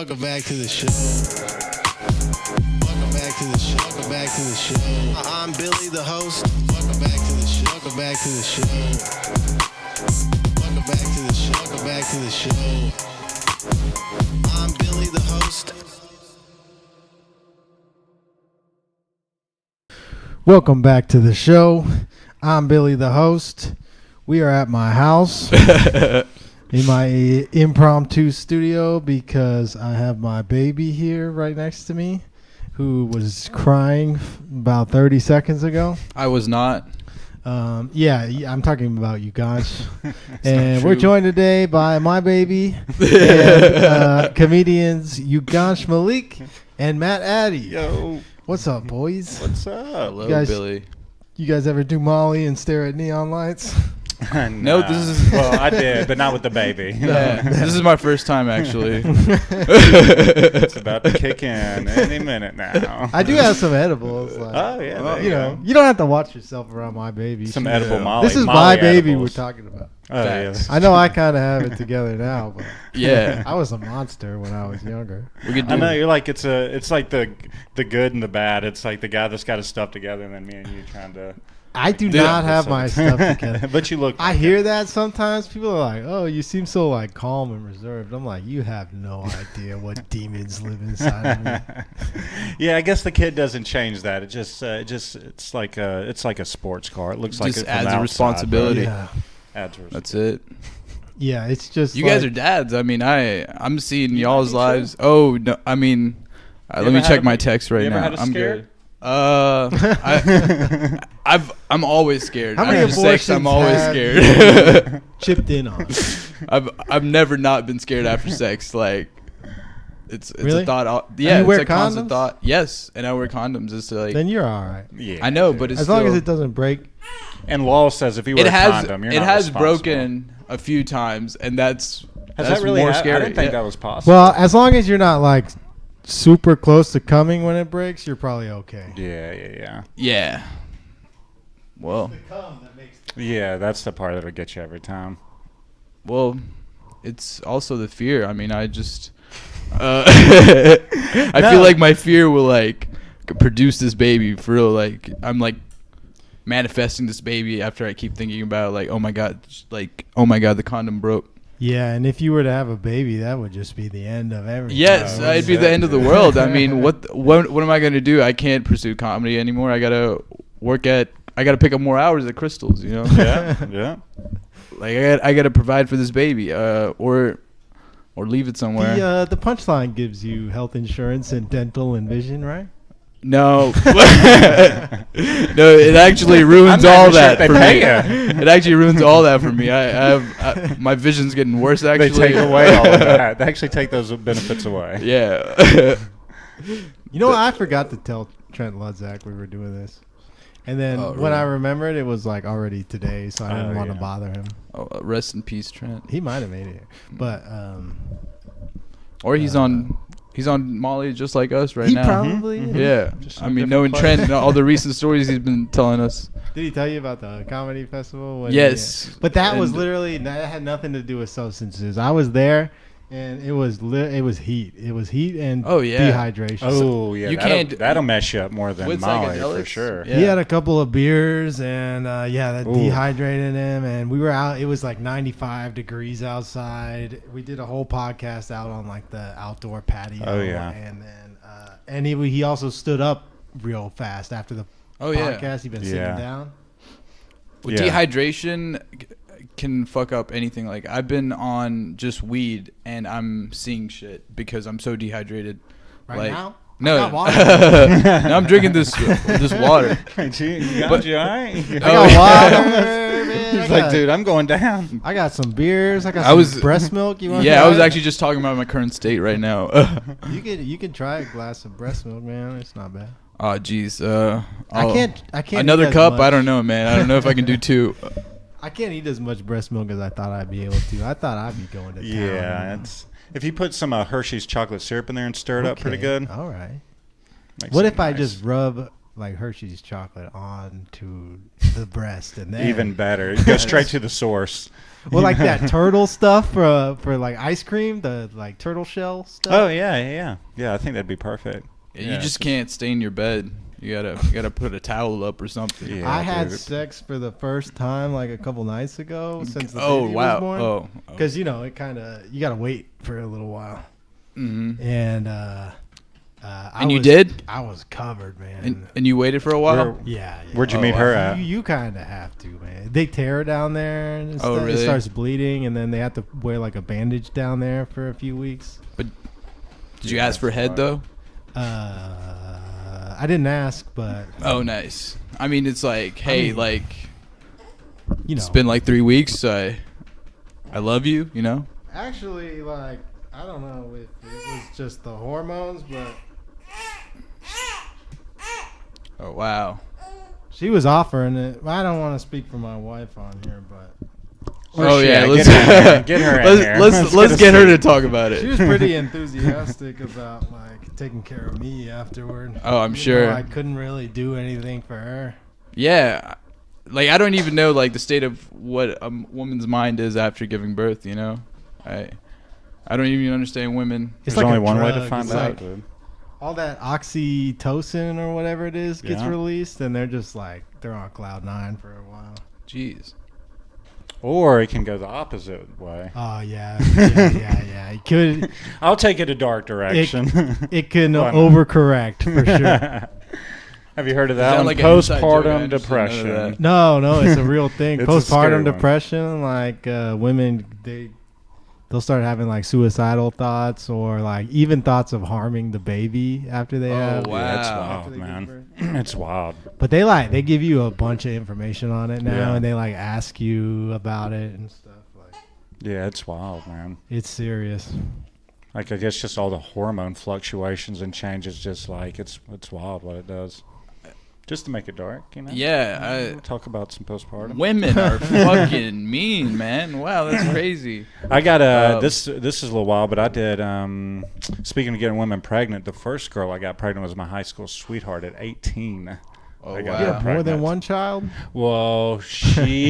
Welcome back to the show. Welcome back to the show. Welcome back to the show. I'm Billy, the host. Welcome back to the show. Welcome back to the show. Welcome back to the show. Welcome back to the show. I'm Billy, the host. Welcome back to the show. I'm Billy, the host. We are at my house in my impromptu studio because I have my baby here right next to me who was crying about 30 seconds ago. I was not. Yeah, I'm talking about Yugansh. And we're joined today by my baby and comedians Yugansh Malik and Matt Addy. Yo. What's up, boys? What's up? Hello, Billy. You guys ever do Molly and stare at neon lights? No, this is... Well, I did, but not with the baby. Yeah, this is my first time, actually. It's about to kick in any minute now. I do have some edibles. Like, Oh, yeah. you know, you don't have to watch yourself around my baby. Some edible Molly. This is Molly my baby edibles. we're talking about. Oh, yeah. I know I kind of have it together now, but Yeah. I was a monster when I was younger. We could do I know you're like it's like the good and the bad. It's like the guy that's got his stuff together, and then me and you trying to. I do not have my stuff together. But you look. I hear that sometimes. People are like, "Oh, you seem so like calm and reserved." I'm like, "You have no idea what demons live inside of me." Yeah, I guess the kid doesn't change that. It just it's like a sports car. It looks like Just it from adds the a outside, responsibility. Yeah, Adds a That's it. yeah. It's just You like, guys are dads. I mean, I'm seeing You y'all's might be lives. Oh, no, I mean, let me ever check had my text right you ever now. had a I'm scare? good. I'm always scared. How many After sex, I'm abortions always have scared. chipped in on. I've never not been scared after sex. Like it's Really? a thought. And Yeah, you wear it's a constant condoms? thought. Yes, and I wear condoms. It's like Then you're all right. Yeah, I know, but it's As long still, as it doesn't break. And law says if you wear it a has condom, you're it not has responsible. broken a few times, and that's Has that really more happened? scary. I didn't think Yeah. that was possible. Well, as long as you're not like super close to coming when it breaks, you're probably okay. Yeah. Yeah. Well, Yeah, that's the part that'll get you every time. it's also the fear. I mean, I just I feel like my fear will like produce this baby for real. Like I'm like manifesting this baby after I keep thinking about like, oh my god, the condom broke. Yeah, and if you were to have a baby, that would just be the end of everything. Yes, it'd be the end of the world. I mean, what am I gonna do? I can't pursue comedy anymore. I gotta pick up more hours at Crystals. You know. Yeah. Like I gotta provide for this baby, or leave it somewhere. The punchline gives you health insurance and dental and vision, right? No, it actually ruins all that for me. It actually ruins all that for me. I my vision's getting worse. Actually, They take away all of that. They actually take those benefits away. Yeah. You know, I forgot to tell Trent Ludzak we were doing this. And then when I remembered, it was like already today, so I didn't want to bother him. Oh, rest in peace, Trent. He might have made it, but Or he's on Molly just like us right he now. probably. Yeah. Just I on mean, different knowing place. Trent and all the recent stories he's been telling us. Did he tell you about the comedy festival? When Yes. but that was And- literally that had nothing to do with substances. I was there, and it was heat. It was heat and dehydration. Oh yeah, You can't- that'll mess you up more than With Molly for psychedelics? sure. Yeah. He had a couple of beers, and that Ooh. dehydrated him. And we were out. It was like 95 degrees outside. We did a whole podcast out on like the outdoor patio. Oh, yeah. And then and he also stood up real fast after the podcast. He'd been sitting down. Well, Yeah. dehydration can fuck up anything. Like I've been on just weed and I'm seeing shit because I'm so dehydrated. Right like, now? No, I got water. no, I'm drinking this water. You got But- you all right? I got water, man. He's like, dude, I'm going down. I got some beers. I got I some was- breast milk. You want? Yeah, to I was try it? actually just talking about my current state right now. You can try a glass of breast milk, man. It's not bad. Oh, jeez. I can't. Another eat as cup? much. I don't know, man. I don't know if I can do two. I can't eat as much breast milk as I thought I'd be able to. I thought I'd be going to town. Yeah, it's if you put some Hershey's chocolate syrup in there and stir it up pretty Okay, good. All right. makes What it if I nice. just rub like Hershey's chocolate onto the breast, and then Even better. Go straight to the source. well, like that turtle stuff for like ice cream, the like turtle shell stuff. Oh yeah. I think that'd be perfect. You just can't stain your bed. You gotta put a towel up or something. Yeah, I had dude. sex for the first time like a couple nights ago since the Oh baby wow. was born. Oh. Because it kind of you gotta wait for a little while, Mm-hmm. and You did? I was covered, man. And you waited for a while. yeah. Where'd you Oh, meet wow. her at? You kind of have to, man. They tear her down there, and Oh, stuff. really? It starts bleeding, and then they have to wear like a bandage down there for a few weeks. Did you ask for head though? I didn't ask, but Oh, nice. I mean, it's like, hey, mean, like it's it's been like 3 weeks. I love you. You know. actually like I don't know if it was just the hormones, but Oh wow. she was offering it. I don't want to speak for my wife on here, but Oh yeah, Get let's her in here. let's get her to talk about she it. was pretty enthusiastic about like taking care of me afterward. Oh, I'm You know, sure. I couldn't really do anything for her. Yeah, like I don't even know like the state of what a woman's mind is after giving birth. You know, I don't even understand women. It's There's like only a one way to drug. find It's out, like dude. all that oxytocin or whatever it is gets Yeah. released, and they're just like they're on cloud nine for a while. Jeez. Or it can go the opposite way. Oh yeah. It could I'll take it a dark direction. it can Why not? overcorrect for sure. Have you heard of Is that that one? like an inside joke? I Postpartum just didn't know depression. that. No, it's a real thing. It's a scary Postpartum one. depression, like women, they'll start having like suicidal thoughts or like even thoughts of harming the baby after they have. wow. Yeah, it's after wild, they give man. birth. It's wild. But they give you a bunch of information on it now, Yeah. and they like ask you about it and stuff. Like Yeah, it's wild, man. it's serious. Like I guess just all the hormone fluctuations and changes, just like it's wild what it does. Just to make it dark, you know. Yeah, We'll talk about some postpartum. women are fucking mean, man. Wow, that's crazy. I got this is a little wild, but I did. Speaking of getting women pregnant, the first girl I got pregnant was my high school sweetheart at 18. Oh I got wow. her You have more than pregnant. one child? Well,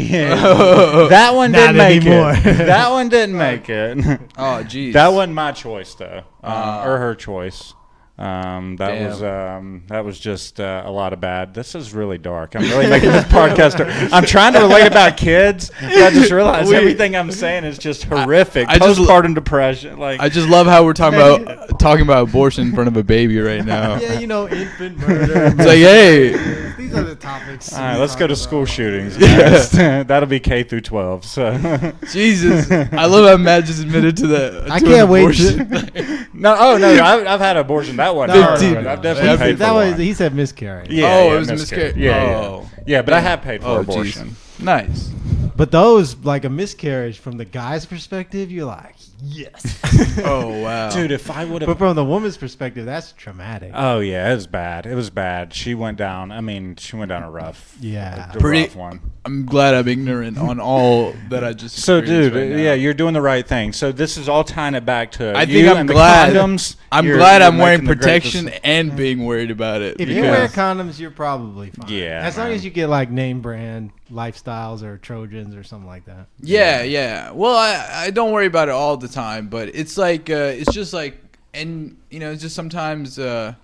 that one Not didn't make anymore. it. That one didn't make it. Oh jeez. That wasn't my choice though, Ah. or her choice. That Damn. was just a lot of bad. This is really dark. I'm really making this podcast. I'm trying to relate about kids, but I just realized everything I'm saying is just horrific. I just- Postpartum depression. Like I just love how we're talking about abortion in front of a baby right now. Yeah, infant murder. It's like, hey, These are the topics. all right, let's go to school shootings. Yeah. Guys. That'll be K through 12. So Jesus, I love how Matt just admitted to that. I to can't an wait abortion. no, I've had abortion. That one, No, hurt, 15. but I've definitely paid That for was one. he said miscarriage. Yeah, Oh, yeah, it was a miscarriage. Yeah, Oh. yeah, but I have paid for Oh, abortion. geez. Nice. But those like a miscarriage from the guy's perspective, you're like, yes. Oh wow, Dude, if I would But have. from the woman's perspective, that's traumatic. Oh yeah, it was bad. It was bad. She went down. I mean, she went down a rough. Yeah. a Pretty- rough one. I'm glad I'm ignorant on all that I just. So, experienced dude, right now. yeah, you're doing the right thing. So this is all tying it back to. I you think I'm and the glad. condoms, I'm you're- glad you're I'm wearing making the great protection decision. and being worried about it. If you Yeah. wear condoms, you're probably fine. Yeah, As long man. as you get like name brand lifestyles or Trojans or something like that. Yeah. Well, I don't worry about it all the time, but it's like it's just like, and it's just sometimes you're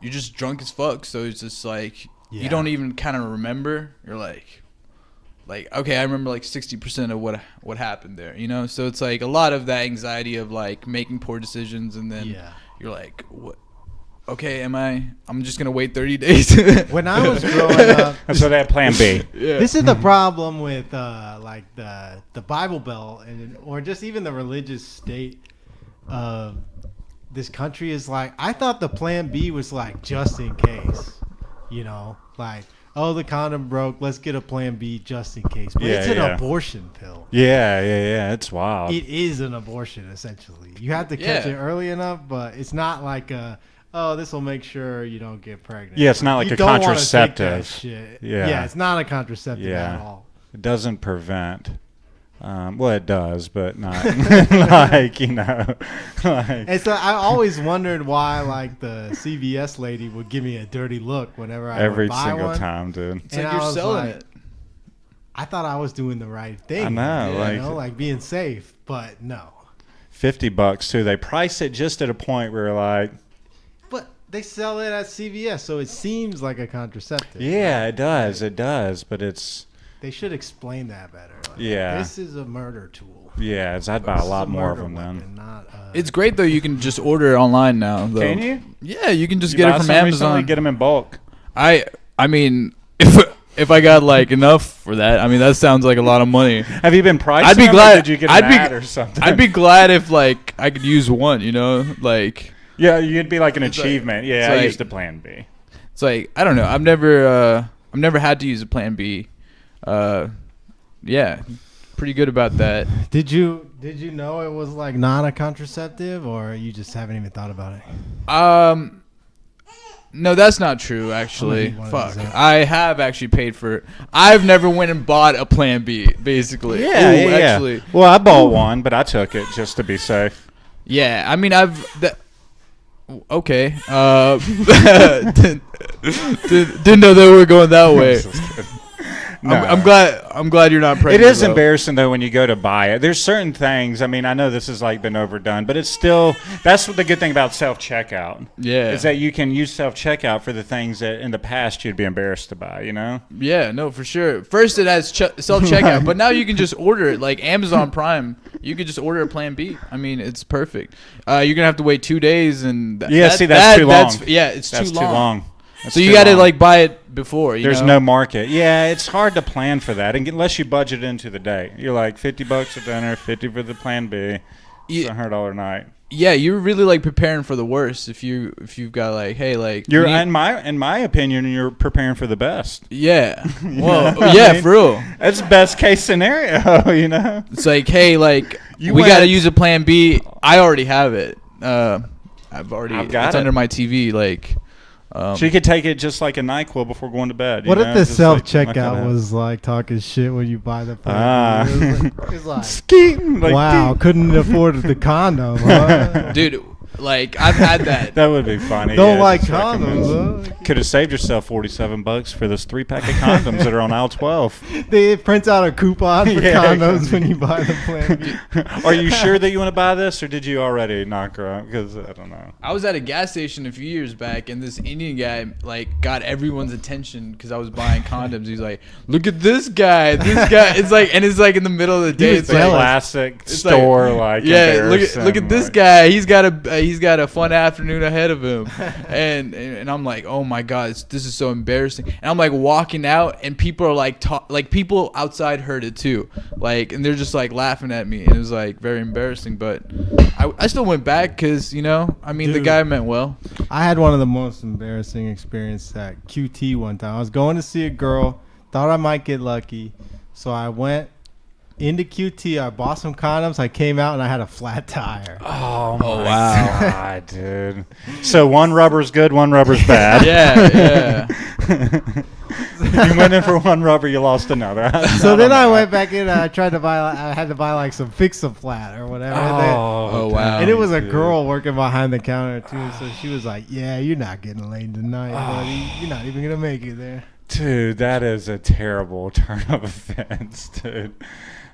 just drunk as fuck, so it's just like Yeah. you don't even kind of remember. You're like okay, I remember like 60% of what happened there, So it's like a lot of that anxiety of like making poor decisions, and then Yeah. you're like, what? Okay, I'm just gonna wait 30 days. When I was growing up, So they had Plan B. Yeah. this is the problem with like the Bible Belt or just even the religious state of this country is like I thought the Plan B was like just in case, like the condom broke, let's get a Plan B just in case. But Yeah, it's an yeah. abortion pill. Yeah. It's wild. It is an abortion essentially. You have to catch Yeah. it early enough, but it's not like this will make sure you don't get pregnant. Yeah, it's not like You a don't wanna take contraceptive. that shit. Yeah. It's not a contraceptive Yeah. at all. It doesn't prevent. Well, it does, but not like, you know. Like, And so I always wondered why, like, the CVS lady would give me a dirty look whenever I every would buy single one. time, dude. It's And like I you're was selling like, it. I thought I was doing the right thing. I know, you like- know, like being safe, but no. $50 too. They price it just at a point where like, But they sell it at CVS, so it seems like a contraceptive. yeah, it does, but it's They should explain that better. Like, Yeah. This is a murder tool. yeah, I'd buy This a is lot more of murder them then. weapon, not, It's great though. You can just order it online now. Though. Can you? Yeah, you can just You get buy it from some recently? Amazon. Get them in bulk. I mean, if I got like enough for that, I mean that sounds like a lot of money. Have you been pricing I'd be them, or glad. did you get an I'd be. ad or something? I'd be glad if like I could use one. You know, like yeah, you'd be like an It's like- achievement. Yeah, it's I like- used to Plan B. it's like I don't know. I've never had to use a Plan B. Yeah, pretty good about that. Did you know it was like not a contraceptive, or you just haven't even thought about it? No, that's not true. Actually, I'm gonna eat one of fuck. these up. I have actually paid for it. I've never went and bought a Plan B. Basically, Yeah, Ooh, yeah. Actually, Well, I bought one, but I took it just to be safe. yeah. I mean, okay. Didn't know they were going that way. No. I'm glad you're not It pregnant. is though. embarrassing though when you go to buy it. There's certain things. I mean, I know this has like been overdone, but it's still. That's what the good thing about self checkout. Yeah. Is that you can use self checkout for the things that in the past you'd be embarrassed to buy. You know. Yeah, no, for sure. First, it has self checkout, but now you can just order it like Amazon Prime. You could just order a Plan B. I mean, it's perfect. You're gonna have to wait 2 days, and That's too long. It's That's too long. That's So you too got to long. like buy it before. There's know? no market. Yeah, it's hard to plan for that, and unless you budget into the day, you're like $50 for dinner, 50 for the Plan B. It's $100 a night. Yeah, you're really like preparing for the worst if you've got like, hey, like You're we need- in my opinion, you're preparing for the best. yeah, You well, know what I yeah, mean? for real. That's best case scenario, you know. It's like, hey, like You we got to went- use a Plan B. I already have it. I've got it's it. under my TV. Like, So you could take it just like a NyQuil before going to bed. What you if know? the Just like, self knock it checkout out. was like talking shit when you buy the Ah. Plan B? It's like Skeet, like, wow, deep. couldn't afford the condom. Huh? dude, like I've had that. That would be funny. Don't yeah, like just recommends. condoms. Huh? Could have saved yourself $47 for this 3-pack of condoms that are on aisle 12. They print out a coupon for Yeah, condoms when you buy the Plan B. Are you sure that you want to buy this, or did you already knock her out? Because I don't know. I was at a gas station a few years back, and this Indian guy like got everyone's attention because I was buying condoms. He's like, "Look at this guy! This guy!" It's like, and it's like in the middle of the day. was It's It's a like, jealous. classic It's store, like yeah, look embarrassing, at this like- guy. He's got a fun afternoon ahead of him, and I'm like, oh my god, this is so embarrassing. And I'm like walking out, and people are like, like people outside heard it too, like, and they're just like laughing at me, and it was like very embarrassing. But I still went back because I mean the Dude. guy meant well. I had one of the most embarrassing experiences at QT one time. I was going to see a girl, thought I might get lucky, so I went into QT. I bought some condoms. I came out and I had a flat tire. Oh my wow. god, dude! So one rubber's good, one rubber's bad. Yeah. You went in for one rubber, you lost another. So then I went back in. I tried to buy. I had to buy like some Fix-A-Flat or whatever. Oh, wow. And it was a dude. girl working behind the counter too. So she was like, "Yeah, you're not getting laid tonight, buddy. You're not even gonna make it there." Dude, that is a terrible turn of events, dude.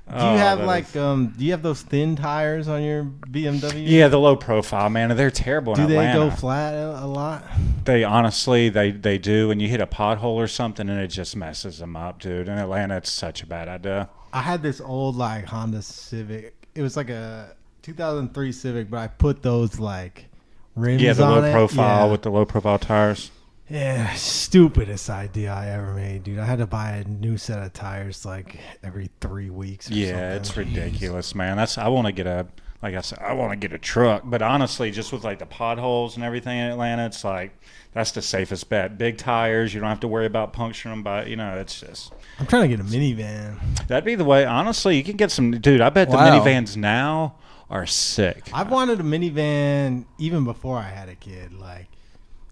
Do you have like do you have those thin tires on your BMW? Yeah, the low profile, man. They're terrible Do in they Atlanta. go flat a lot? They honestly, they do. And you hit a pothole or something, and it just messes them up, dude. In Atlanta, it's such a bad idea. I had this old like Honda Civic. It was like a 2003 Civic, but I put those like rims Yeah, the on low it. profile Yeah. with the low profile tires. Yeah, stupidest idea I ever made, dude. I had to buy a new set of tires like every 3 weeks. Or Yeah, it's something. ridiculous, man. I want to get like I said, I want to get a truck. But honestly, just with like the potholes and everything in Atlanta, it's like that's the safest bet. Big tires, you don't have to worry about puncturing them. But it's just I'm trying to get a minivan. that'd be the way. Honestly, you can get some, dude. I bet the Wow. minivans now are sick. I've wanted a minivan even before I had a kid. Like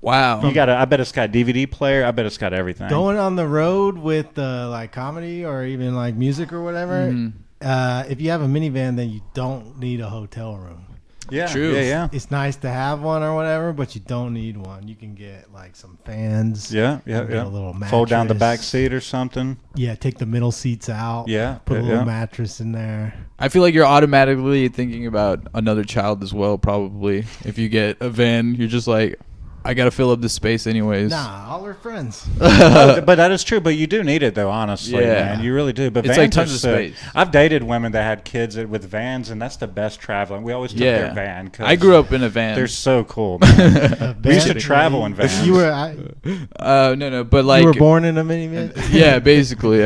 Wow. I bet it's got a DVD player. I bet it's got everything. going on the road with like comedy or even like music or whatever. Mhm. if you have a minivan, then you don't need a hotel room. Yeah, True. Yeah. It's nice to have one or whatever, but you don't need one. You can get like some fans. Yeah. Get a little mattress. Fold down the back seat or something. Yeah, take the middle seats out. Yeah. Put a little mattress in there. I feel like you're automatically thinking about another child as well, probably. If you get a van, you're just like, I got to fill up this space anyways. Nah, all our friends. But that is true. But you do need it, though, honestly, Yeah. man. You really do. But It's vans like tons are of sick. space. I've dated women that had kids with vans, and that's the best traveling. We always took their van. 'Cause I grew up in a van. they're so cool, man. We used to Van- travel in vans. You were no, but like you were born in a minivan. yeah, basically,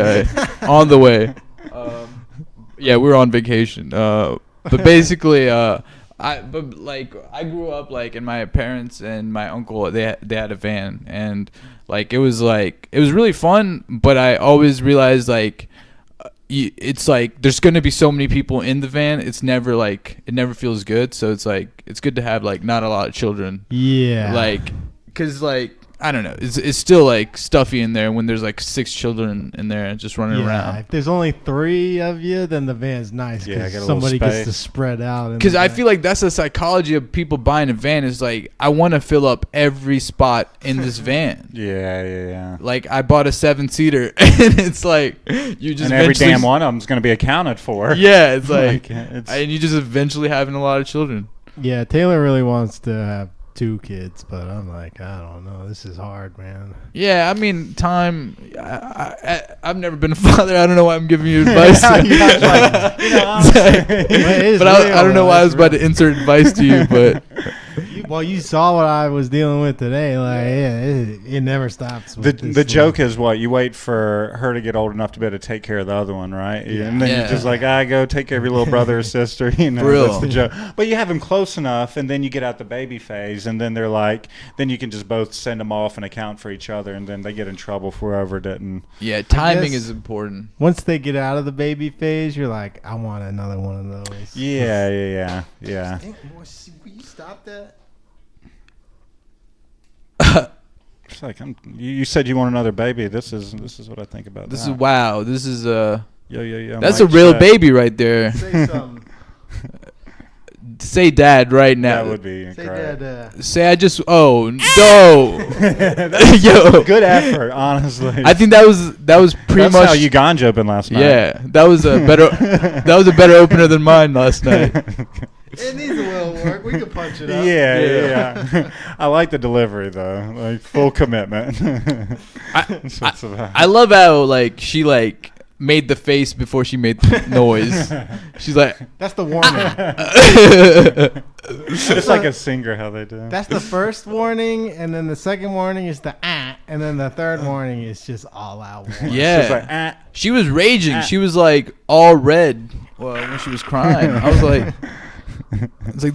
on the way. Yeah, we were on vacation. But basically, I grew up like, and my parents and my uncle they had a van, and it was really fun. But I always realized it's like there's gonna be so many people in the van. It's never it never feels good. So it's good to have not a lot of children. Yeah. Cause I don't know. It's still stuffy in there when there's 6 children in there just running around. If there's only 3 of you, then the van's nice. Yeah, Because get a somebody little gets space. to spread out. Because I feel like that's the psychology of people buying a van is I want to fill up every spot in this van. Yeah. I bought a 7-seater and it's you just And every eventually- damn one of them's going to be accounted for. Yeah, it's it's- and you just eventually having a lot of children. Yeah, Taylor really wants to have 2 kids, but I'm I don't know. This is hard, man. Yeah, I mean, time. I've never been a father. I don't know why I'm giving you advice. But I don't know why I was about to insert advice to you, but you saw what I was dealing with today. It never stops. The joke is what? You wait for her to get old enough to be able to take care of the other one, right? Yeah. And then you're just go take care of your little brother or sister. For real. That's the joke. But you have them close enough, and then you get out the baby phase, and then they're then you can just both send them off and account for each other, and then they get in trouble for whoever didn't. yeah, timing guess- is important. Once they get out of the baby phase, you're I want another one of those. Yeah. Will you stop that? It's you said you want another baby. This is what I think about. This that. is wow. This is Yeah. That's a real baby right there. Say something. Say dad right now. That would be Say great. that. Say I just no. Yo. Good effort, honestly. I think that was pretty That's much how Yugansh opened last night. Yeah, that was a better opener than mine last night. It needs a little work. We can punch it up. Yeah. I like the delivery though, full commitment. That's what it's about. I love how she made the face before she made the noise. She's like, That's the warning. It's like a singer how they do. That's the first warning, and then the second warning is the and then the third warning is just all out warning. yeah. It's like, She was raging. She was all red when she was crying. I was like,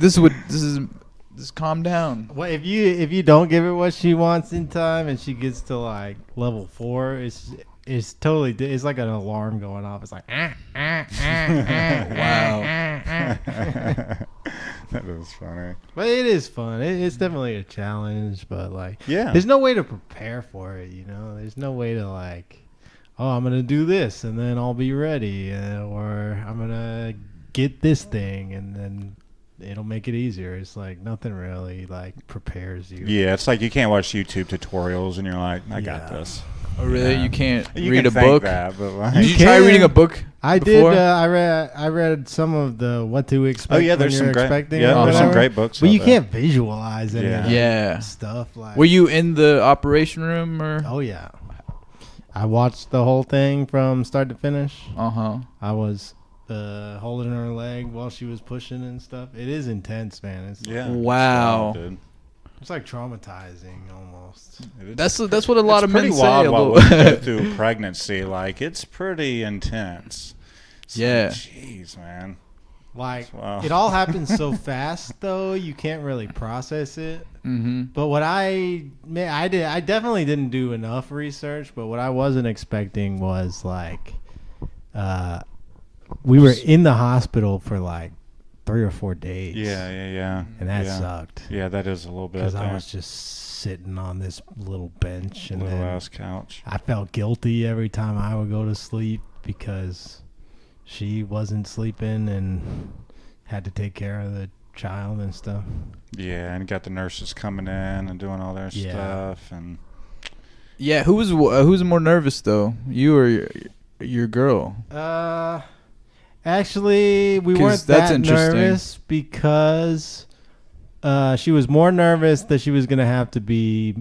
this is calm down. Well, if you don't give her what she wants in time, and she gets to level 4, it's totally it's like an alarm going off. It's Wow. That is funny. But it is fun. It's definitely a challenge, but Yeah. there's no way to prepare for it. There's no way to I'm gonna do this and then I'll be ready, or I'm gonna get this thing and then it'll make it easier. It's nothing really prepares you. Yeah, it's you can't watch YouTube tutorials and you're I got this. Oh, really? Yeah. You can't You read can a think book? that, but Did you can. try reading a book? I before? did. I read some of the what to expect. Oh yeah, when there's you're some great. expecting Yeah, or there's some whatever. great books. But out you there. can't visualize any of that Yeah. stuff. Were you in the operation room or? Oh yeah. I watched the whole thing from start to finish. Uh-huh. I was holding her leg while she was pushing and stuff. It is intense, man. Yeah. Wow. It's wild, dude. It's traumatizing almost. That's what a lot of men pretty say. wild a what little- we go through pregnancy. It's pretty intense. It's Yeah. Jeez, man. Wow. It all happens so fast, though you can't really process it. Mm-hmm. But what I definitely didn't do enough research. But what I wasn't expecting was we were in the hospital for 3 or 4 days. Yeah. And that yeah. sucked. Yeah, that is a little bit. Because I was just sitting on this little bench, and little then ass couch. I felt guilty every time I would go to sleep because she wasn't sleeping and had to take care of the child and stuff. Yeah, and got the nurses coming in and doing all their stuff, and Yeah, who's more nervous though, you or your girl? Actually, we 'Cause weren't that's that interesting. nervous because she was more nervous that she was going to have to be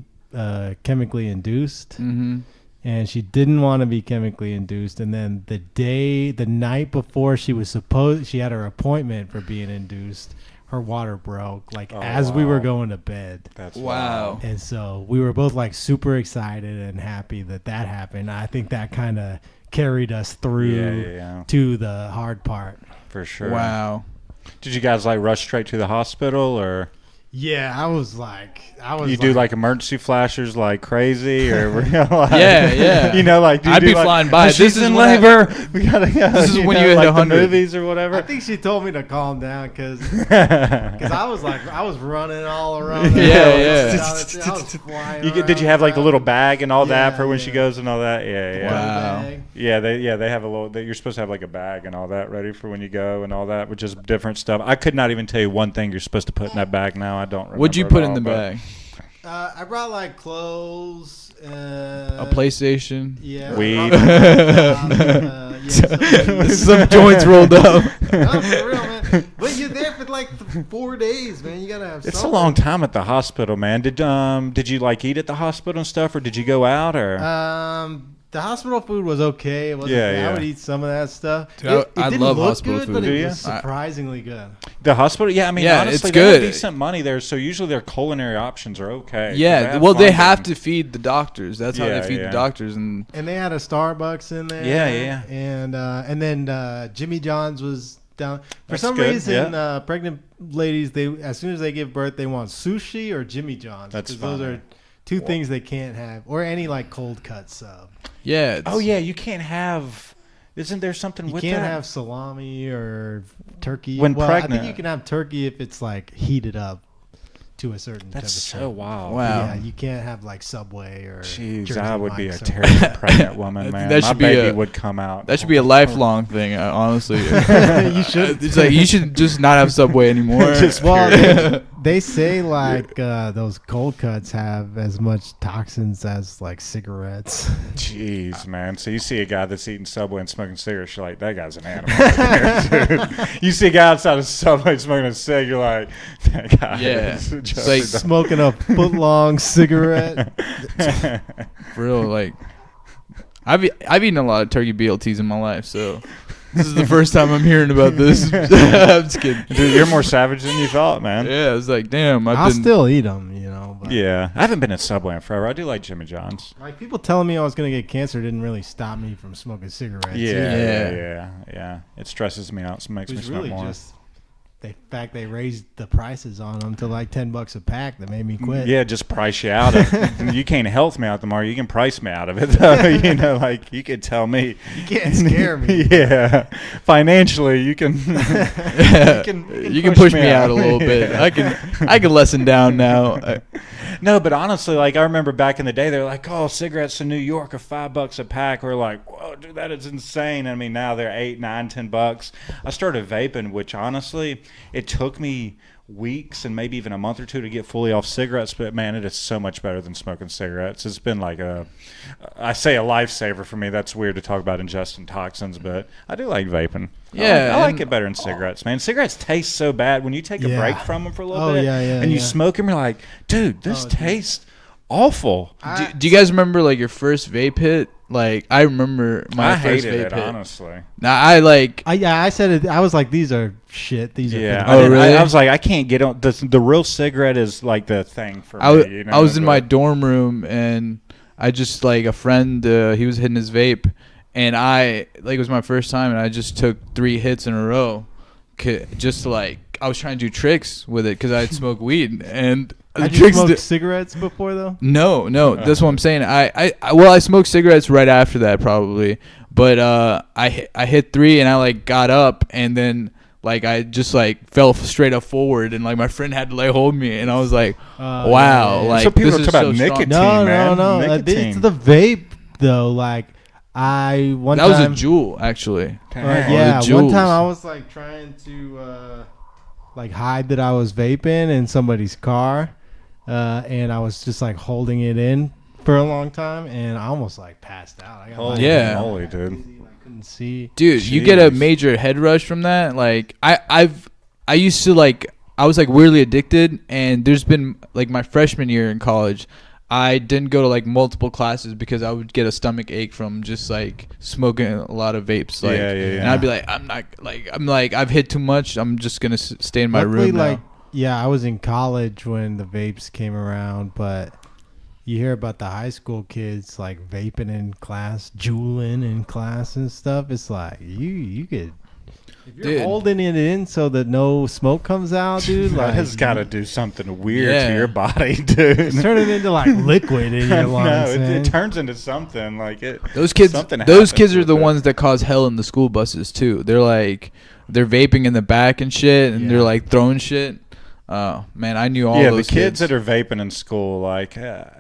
chemically induced. Mm-hmm. And she didn't want to be chemically induced. And then the night before she had her appointment for being induced, her water broke as we were going to bed. that's Wow. And so we were both like super excited and happy that happened. I think that kind of carried us through to the hard part. for sure. Wow. Did you guys like rush straight to the hospital, or Yeah, I was you do like emergency flashers like crazy, or were you like, Yeah. you know, like do you I'd do be like, flying by. "Oh, she's in when labor. We gotta go." This is you when know, you hit like the 100. movies or whatever. I think she told me to calm down because I was running all around. the Yeah, house. yeah. I was flying Did you have like the little bag and all that Yeah, for when she yeah. goes and all that? Yeah. Wow. Bag. Yeah, they have a little. You're supposed to have like a bag and all that ready for when you go and all that, which is different stuff. I could not even tell you one thing you're supposed to put in that bag now. I don't remember. What'd you at put in all, the but- bag? I brought like clothes. A PlayStation. Yeah. Weed. Some joints rolled up. No, for real, man. But you're there for like 4 days, man. You gotta have. It's a something. long time at the hospital, man. Did you like eat at the hospital and stuff, or did you go out, or? The hospital food was okay. It wasn't Yeah, bad. yeah. I would eat some of that stuff. Dude, it I didn't love look hospital good, food. but Do it ya? was surprisingly good. The hospital, yeah. I mean, Yeah, honestly, it's they have good. decent money there, so usually their culinary options are okay. Yeah, well, they have to feed the doctors. That's how Yeah, they feed yeah. the doctors. And And they had a Starbucks in there. Yeah. And then Jimmy John's was down. For That's some good, reason, yeah. pregnant ladies, as soon as they give birth, they want sushi or Jimmy John's. That's 'cause those fine. are two things they can't have, or any like cold cut sub. yeah. It's, Oh yeah, you can't have. Isn't there something You with can't that? have salami or turkey. When I pregnant. think you can have turkey if it's like heated up to a certain That's temperature. so wild. Wow. Yeah, you can't have like Subway or. Jeez, Jersey I would be a Mike's or- terrible pregnant I woman, think man. that My should be baby a- would come out. That should be a lifelong thing, honestly. You should. It's like you should just not have Subway anymore. Just Well, period. they say like those cold cuts have as much toxins as like cigarettes. Jeez, man. So you see a guy that's eating Subway and smoking cigarettes, you're like, that guy's an animal. Right there, dude. You see a guy outside of Subway smoking a cig, you're like, that guy Yeah. is It's just like Smoking a foot long cigarette. For real, like I've eaten a lot of turkey BLTs in my life, so this is the first time I'm hearing about this. I'm just kidding. Dude, you're more savage than you thought, man. Yeah, I was like, damn. I'll still eat them, you know. But Yeah. I haven't been at Subway in forever. I do like Jimmy John's. like people telling me I was gonna get cancer didn't really stop me from smoking cigarettes. Yeah. It stresses me out. So it makes It me was smoke really more. just the fact they raised the prices on them to like $10 a pack that made me quit. Yeah, just price you out of. You can't health me out the market. You can price me out of it, though. You know, like you could tell me. You can't scare me. Yeah, financially, you can. You can push me out a little bit. I can lessen down now. No, but honestly, like I remember back in the day, they're like, "Oh, cigarettes in New York are $5 a pack." We're like, "Whoa, dude, that is insane." I mean, now they're $8, $9, $10. I started vaping, which honestly, it took me weeks and maybe even a month or two to get fully off cigarettes, but man, it is so much better than smoking cigarettes. It's been like I say a lifesaver for me. That's weird to talk about ingesting toxins, but I do like vaping. Yeah, I like and- it better than cigarettes, man. Cigarettes taste so bad when you take a Yeah. break from them for a little Oh, bit, yeah, yeah, and you yeah. smoke them, you're like, dude, this Oh, dude. tastes awful. Do you guys remember like your first vape hit? Like I remember my I first hated vape it, hit. honestly. Now I like I said it. I was like, these are shit. These are. Yeah, for the- Oh, I, didn't- really? I was like, I can't get on. The real cigarette is like the thing for I me. You know? was in my But- dorm room and I just like a friend. He was hitting his vape, and I like it was my first time, and I just took 3 hits in a row, just to, like I was trying to do tricks with it because I had smoked weed and the Had you tricks. smoked cigarettes before though? No, that's what I'm saying. I smoked cigarettes right after that probably, but I hit 3 and I like got up and then like I just like fell straight up forward and like my friend had to like hold me and I was like, wow, yeah, yeah. like So people this are is talking so about strong. nicotine. No, man. no. Nicotine. It's the vape though. Like One That was time, a jewel, actually. yeah, the one jewels. time I was like trying to like hide that I was vaping in somebody's car, and I was just like holding it in for a long time, and I almost like passed out. I got Holy Yeah. moly, dude. I couldn't see. Dude, you get a Jeez. major head rush from that. Like I used to like I was like weirdly addicted, and there's been like my freshman year in college, I didn't go to like multiple classes because I would get a stomach ache from just like smoking a lot of vapes. Like, Yeah. And I'd be like, I'm like I've hit too much. I'm just gonna stay in my Luckily, room now. like, yeah, I was in college when the vapes came around, but you hear about the high school kids like vaping in class, juuling in class and stuff. It's like you could, if you're Dude. holding it in so that no smoke comes out, dude. That Like, has got to do something weird Yeah. to your body, dude. it's turning into like liquid in your lungs. No, man. it turns into something like it. Those kids something those kids happens are with the it. ones that cause hell in the school buses too. They're vaping in the back and shit, and they're Yeah. like throwing shit. Oh man, I knew all Yeah, those the kids that are vaping in school, like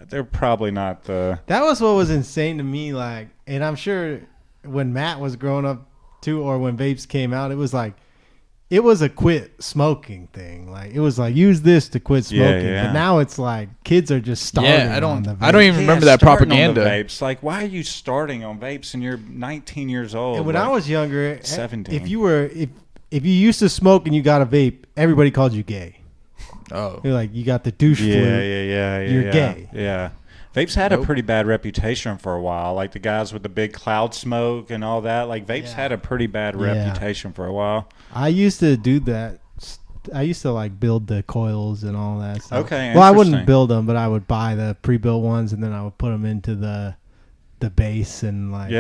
they're probably not the. That was what was insane to me. Like, and I'm sure when Matt was growing up too, or when vapes came out, it was like, it was a quit smoking thing. Like, it was like, use this to quit smoking. yeah. But now it's like kids are just starting. Yeah, I on don't the I don't vape. even remember that starting on the propaganda. vapes. Like, why are you starting on vapes and you're 19 years old? And when Like, I was younger, 17. if you used to smoke and you got a vape, everybody called you gay. Oh. They're like, you got the douche yeah, flute. you're You're gay. Yeah. Vapes had a Nope. pretty bad reputation for a while. Like the guys with the big cloud smoke and all that. Like vapes Yeah. had a pretty bad Yeah. reputation for a while. I used to do that. I used to like build the coils and all that stuff. Okay, Well, I wouldn't interesting. build them, but I would buy the pre-built ones, and then I would put them into the base and like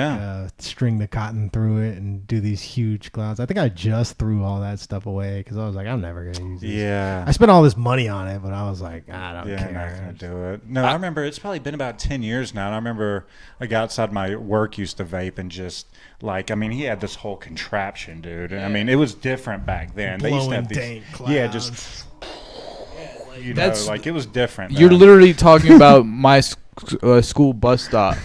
string the cotton through it and do these huge clouds. I think I just threw all that stuff away because I was like, I'm never gonna use this. Yeah. I spent all this money on it, but I was like, I don't Yeah, I'm not care. gonna do it. No, I remember it's probably been about 10 years now. And I remember a guy outside my work used to vape and just like, I mean, he had this whole contraption, dude. And I mean, it was different back then. They used to Blowing have these, dank yeah, clouds. just That's- like it was different. You're then. literally talking about my school bus stop.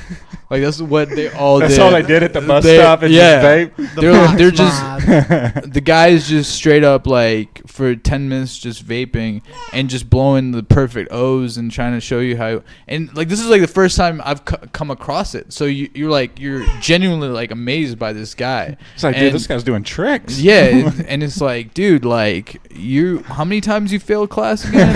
Like that's what they all That's did. all they did at the bus They- stop and yeah. just vape. They're box just mod. the guys just straight up like for 10 minutes just vaping and just blowing the perfect O's and trying to show you how. And like this is like the first time I've come across it. So you're genuinely like amazed by this guy. It's like, And- dude, this guy's doing tricks. Yeah, and it's like, dude, like how many times you failed class again?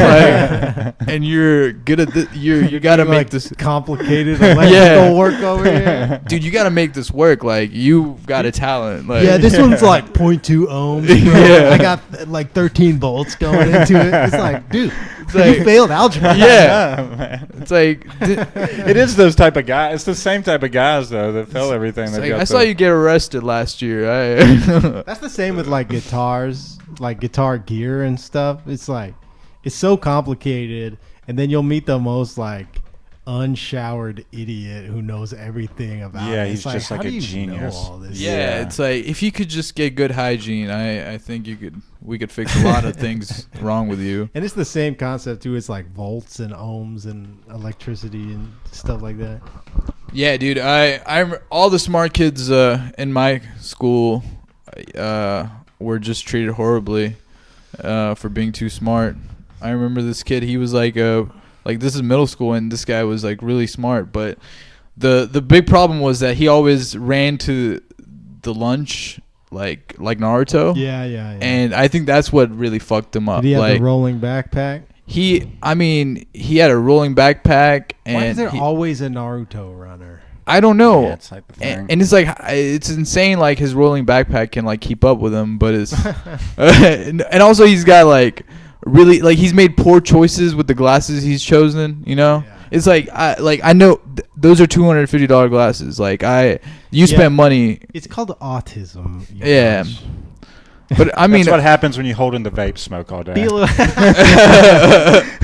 Like, and you're good at this. You got to Like, make this. complicated electrical Yeah. work over here. Dude, you got to make this work. Like you've got a talent. Like Yeah, this one's like 0.2 ohms. Bro. Yeah. I got like 13 volts going into it. It's like, dude, like- you failed algebra. Yeah, man. it's like. It is those type of guys. It's the same type of guys though that fail everything. It's They've like, got I saw the- you get arrested last year. That's the same with like guitars, like guitar gear and stuff. It's like, it's so complicated, and then you'll meet the most like unshowered idiot who knows everything about Yeah, it. he's It's just how like do a you genius. know all this? Yeah, Yeah. it's like if you could just get good hygiene, I think we could fix a lot of things wrong with you. And it's the same concept too. It's like volts and ohms and electricity and stuff like that. Yeah, dude. I all the smart kids in my school were just treated horribly for being too smart. I remember this kid. He was like this is middle school, and this guy was like really smart. But the big problem was that he always ran to the lunch like Naruto. Yeah. And I think that's what really fucked him up. Did he have like the rolling backpack? he had a rolling backpack, and Why is there he- always a Naruto runner? I don't know. Yeah, it's like the thing. And it's like it's insane. Like his rolling backpack can like keep up with him, but it's and also he's got like really like he's made poor choices with the glasses he's chosen. You know, Yeah. it's like I know those are $250 glasses. Like you Yeah. spend money, It's called autism. you Yeah. guys. but I mean. That's what happens when you hold in the vape smoke all day. Feel-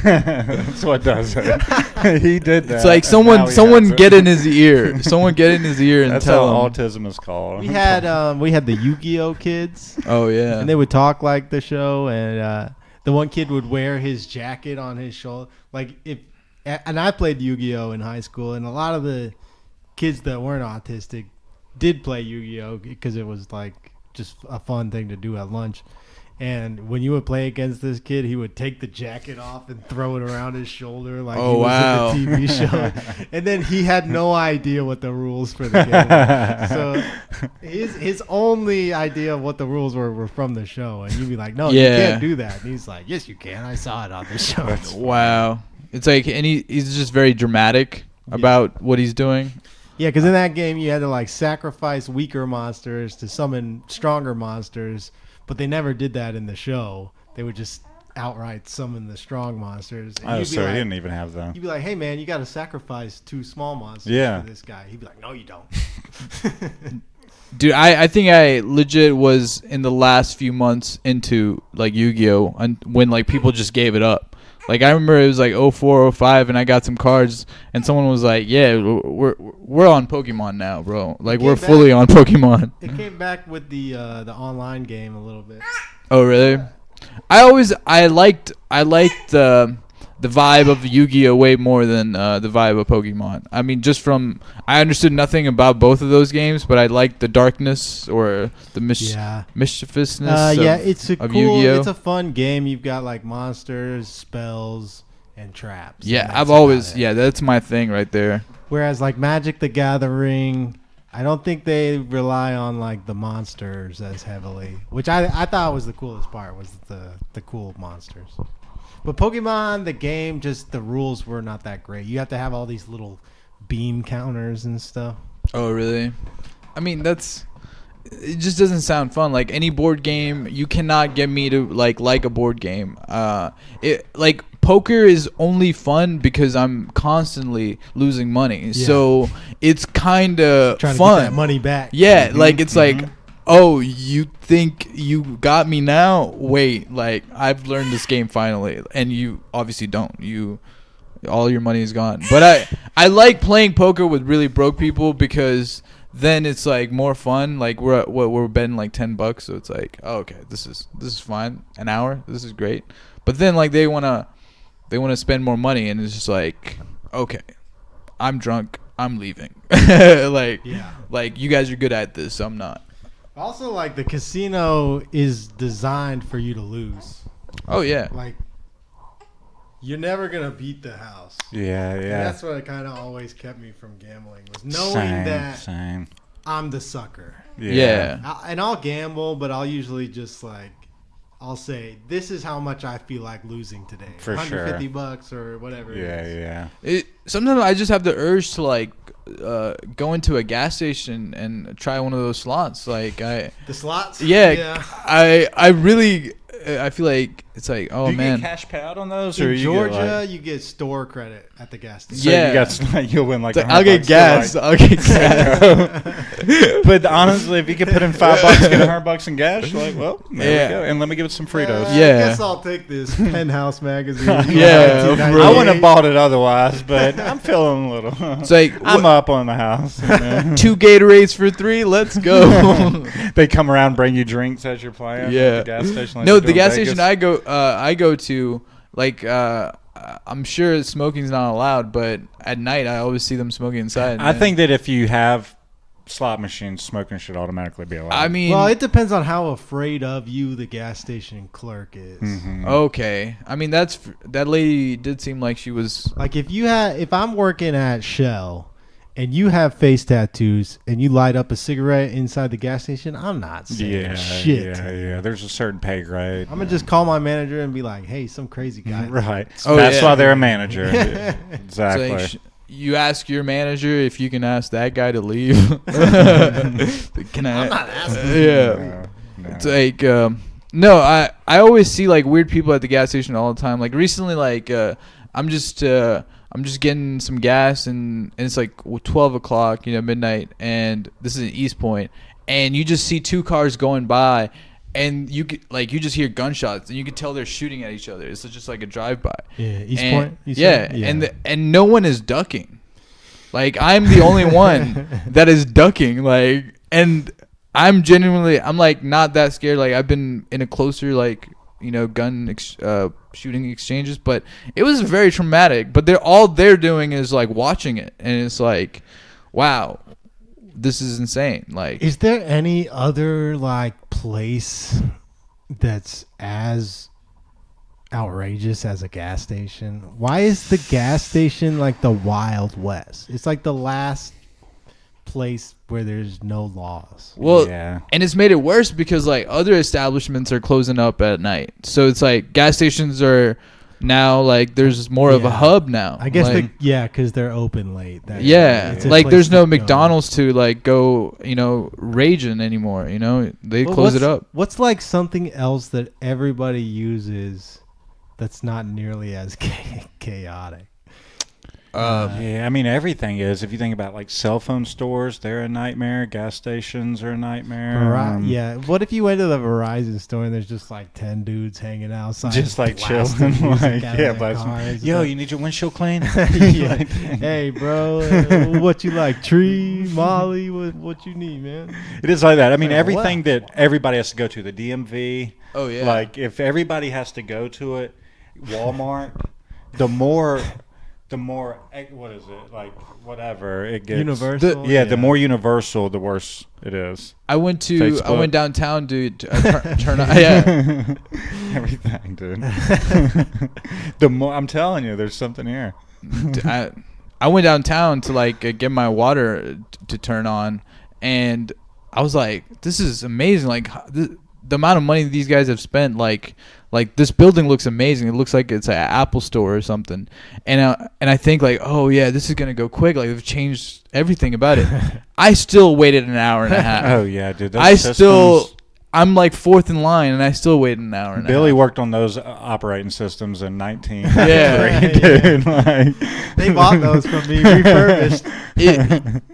That's what does it. He did that. It's like and now he someone has it. get in his ear. Someone get in his ear and That's tell how him. autism is called. we had the Yu-Gi-Oh kids, Oh yeah. and they would talk like the show, and the one kid would wear his jacket on his shoulder, like and I played Yu-Gi-Oh in high school, and a lot of the kids that weren't autistic did play Yu-Gi-Oh because it was like just a fun thing to do at lunch. And when you would play against this kid, he would take the jacket off and throw it around his shoulder like he was in the TV show. And then he had no idea what the rules for the game were. So his only idea of what the rules were from the show. And you'd be like, no, you can't do that. And he's like, yes, you can. I saw it on the show. Wow. It's like, and he's just very dramatic about what he's doing. Yeah, because in that game, you had to like sacrifice weaker monsters to summon stronger monsters. But they never did that in the show. They would just outright summon the strong monsters. And so he didn't even have them. You'd be like, hey, man, you got to sacrifice 2 small monsters for this guy. He'd be like, no, you don't. Dude, I think I legit was in the last few months into like Yu-Gi-Oh! When like people just gave it up. Like I remember it was like 04, 05, and I got some cards, and someone was like, "Yeah, we're on Pokemon now, bro. Like we're fully on Pokemon." It came back with the online game a little bit. Oh really? I liked the vibe of Yu-Gi-Oh! Way more than the vibe of Pokemon. I mean, I understood nothing about both of those games, but I liked the darkness or the mischievousness it's a of cool, Yu-Gi-Oh! It's a fun game. You've got like monsters, spells, and traps. Yeah, and I've always that's my thing right there. Whereas like Magic the Gathering, I don't think they rely on like the monsters as heavily, which I thought was the coolest part was the cool monsters. But Pokemon, the game, just the rules were not that great. You have to have all these little bean counters and stuff. Oh, really? I mean, it just doesn't sound fun. Like any board game, you cannot get me to like a board game. Poker is only fun because I'm constantly losing money. Yeah. So it's kind of fun. Trying to get that money back. Yeah, like it's like, oh, you think you got me now? Wait, like I've learned this game finally, and you obviously don't. All your money is gone. But I like playing poker with really broke people because then it's like more fun. Like we're betting like $10, so it's like, oh, okay, this is fine. An hour, this is great. But then like they wanna spend more money, and it's just like, okay, I'm drunk, I'm leaving. Like you guys are good at this, I'm not. Also, like, the casino is designed for you to lose. Oh, yeah. Like, you're never going to beat the house. Yeah. And that's what kind of always kept me from gambling, was knowing that I'm the sucker. Yeah. And I'll gamble, but I'll usually just, like, I'll say, this is how much I feel like losing today. For sure. $150 or whatever it is. Yeah. Sometimes I just have the urge to, like, go into a gas station and try one of those slots. Like the slots. Yeah. I really I feel like it's like, oh, do you man. get cash payout on those? In or Georgia, you get store credit at the gas station. So yeah. You'll win like I'll get gas. I'll get gas. But honestly, if you could put in $5, get $100 in gas, you're like, well, there we go. And let me give it some Fritos. I guess I'll take this Penthouse magazine. Yeah. I wouldn't have bought it otherwise, but I'm feeling a little. It's like, I'm up on the house. 2 Gatorades for $3. Let's go. They come around, bring you drinks as you're playing. Yeah. At the gas station. Like no, the gas station I go to, like, I'm sure smoking's not allowed, but at night I always see them smoking inside. I think that if you have slot machines, smoking should automatically be allowed. I mean, well, it depends on how afraid of you the gas station clerk is. Mm-hmm. Okay, I mean that lady did seem like she was like, if I'm working at Shell and you have face tattoos and you light up a cigarette inside the gas station, I'm not saying shit. Yeah. There's a certain pay grade. I'm gonna just call my manager and be like, "Hey, some crazy guy." Right. Oh, that's yeah. why they're a manager. Exactly. like, you ask your manager if you can ask that guy to leave. Can I? I'm not asking. Yeah. No. It's like no, I always see like weird people at the gas station all the time. Like recently, like I'm just getting some gas and it's like 12 o'clock, midnight, and this is in East Point, and you just see 2 cars going by, and you just hear gunshots, and you can tell they're shooting at each other. It's just like a drive-by. Yeah, East Point. Yeah, and no one is ducking. Like I'm the only one that is ducking. Like, and I'm like not that scared. Like I've been in a closer gun shooting exchanges, but it was very traumatic. But they're doing is like watching it, and it's like, wow, this is insane. Like, is there any other like place that's as outrageous as a gas station? Why is the gas station like the Wild West? It's like the last place where there's no laws. well, Yeah. and it's made it worse because like other establishments are closing up at night. So it's like gas stations are now like there's more of a Yeah. hub now. I guess like, because they're open late. yeah, It's a like place there's no to go. McDonald's to like go, raging anymore. They Well, close it up. What's like something else that everybody uses that's not nearly as chaotic? Yeah, I mean everything is. If you think about like cell phone stores, they're a nightmare. Gas stations are a nightmare. Yeah. What if you went to the Verizon store and there's just like 10 dudes hanging outside, just like blasting chilling. music Like, out of yeah, their blasting. cars? Yo, you need your windshield clean? Yeah. Hey, bro, what you like? Tree, Molly? What you need, man? It is like that. I mean, Like, everything what? that everybody has to go to, the DMV. Oh yeah. Like, if everybody has to go to it, Walmart, the more, what is it? Like, whatever it gets. Universal. The more universal, the worse it is. I went Facebook. downtown, dude. Turn on. Yeah. Everything, dude. The more I'm telling you, there's something here. I went downtown to like get my water to turn on, and I was like, "This is amazing!" Like the amount of money these guys have spent. Like this building looks amazing. It looks like it's an Apple store or something. And I think like, oh yeah, this is gonna go quick. Like they've changed everything about it. I still waited an hour and a half. Oh yeah, dude. Those I'm like fourth in line, and I still waited an hour and a half. Billy worked on those operating systems in 19. Yeah. Dude, like, They bought those from me refurbished.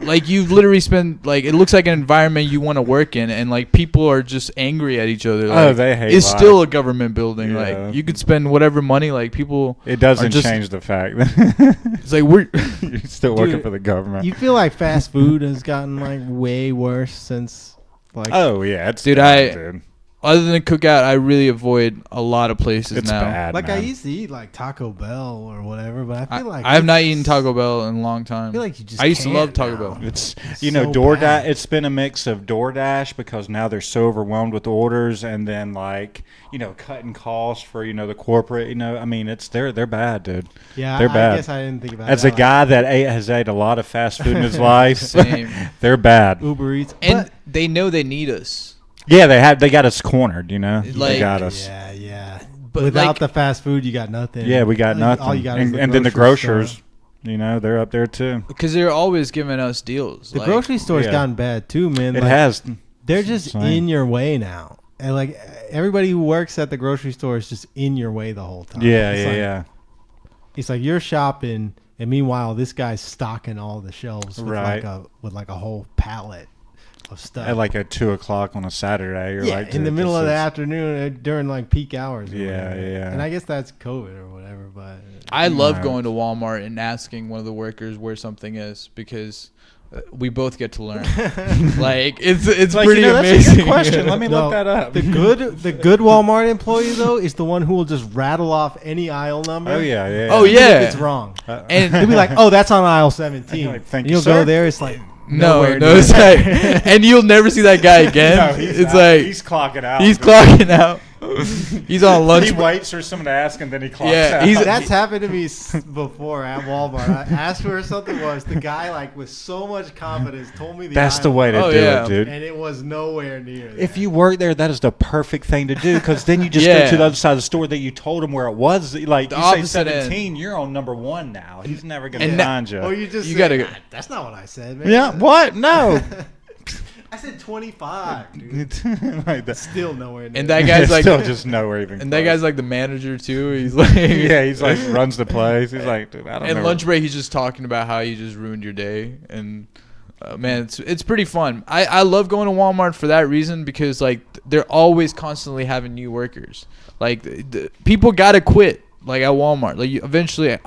Like you literally spend like it looks like an environment you want to work in, and like people are just angry at each other. Like, they hate it's life. still a government building. Yeah. Like you could spend whatever money. Like people, It doesn't just- change the fact that it's like we're you're still working Dude, for the government. You feel like fast food has gotten like way worse since like Oh yeah, it's Dude, bad, dude. other than Cookout, I really avoid a lot of places It's now. bad. like I man. used to eat like Taco Bell or whatever, but I feel like I have not it's- eaten Taco Bell in a long time. I feel like you just I used to love can't Taco now. Bell. It's so DoorDash. bad. It's been a mix of DoorDash because now they're so overwhelmed with orders, and then like cutting costs for the corporate. I mean they're bad, dude. Yeah, They're bad. I guess I didn't think about As that. a guy that has ate a lot of fast food in his life, Same. they're bad. Uber Eats, And but they know they need us. Yeah, they got us cornered. They Like- got us. yeah. But Without like, the fast food, you got nothing. Yeah, we got All nothing. you got is and then the grocery grocers, store. they're up there too. because they're always giving us deals. The like, grocery store's yeah. gotten bad too, man. It Like, has. They're just Same. in your way now, and like everybody who works at the grocery store is just in your way the whole time. Yeah, It's yeah, like, yeah. It's like you're shopping, and meanwhile, this guy's stocking all the shelves with Right. like a whole pallet of stuff. At like at 2:00 on a Saturday, or yeah, like in the dude, middle this of the is- afternoon during like peak hours. Or Yeah, whatever. yeah. And I guess that's COVID or whatever, but I love Right. going to Walmart and asking one of the workers where something is because we both get to learn. Like it's Like, pretty that's a amazing. good question. Let me No, look that up. the good Walmart employee though is the one who will just rattle off any aisle number. Oh yeah, yeah. Oh, even if yeah. it's wrong. And He'll be like, "Oh, that's on aisle 17." Like, thank And you, you'll sir. go there. It's like no, nowhere no, near it's that. like, and you'll never see that guy again. No, he's it's not. like He's clocking out. he's dude. clocking out. He's on lunch. He waits for someone to ask, and then he clocks Yeah, out. he's- That's happened to me before at Walmart. I asked where something was. The guy, like, with so much confidence, told me the That's the aisle, way to Oh, do yeah. it, dude. and it was nowhere near. If that. you work there, that is the perfect thing to do because then you just Yeah. go to the other side of the store that you told him where it was. Like The you say opposite 17, you're on number 1 now. He's never gonna And find you. or you just You say, gotta go- "Nah, that's not what I said, man. Yeah, what? No. I said 25, dude. Like that. Still nowhere near. And that that. guy's like, still just nowhere even. and that close. guy's like the manager too. He's like, yeah, he's like runs the place. He's like, dude, I don't And know. lunch break, he's just talking about how you just ruined your day, and man, it's pretty fun. I love going to Walmart for that reason because like they're always constantly having new workers. Like people gotta quit. Like at Walmart, like eventually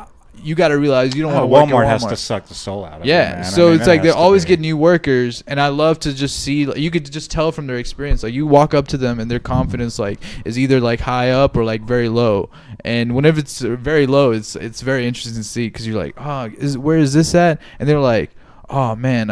you gotta realize you don't want to work at Walmart Walmart. has to suck the soul out of it. Yeah, man. so I mean, it's that like they has to always be. get new workers, and I love to just see. Like, you could just tell from their experience. Like you walk up to them, and their confidence like is either like high up or like very low. And whenever it's very low, it's very interesting to see because you're like, oh, where is this at? And they're like, oh man,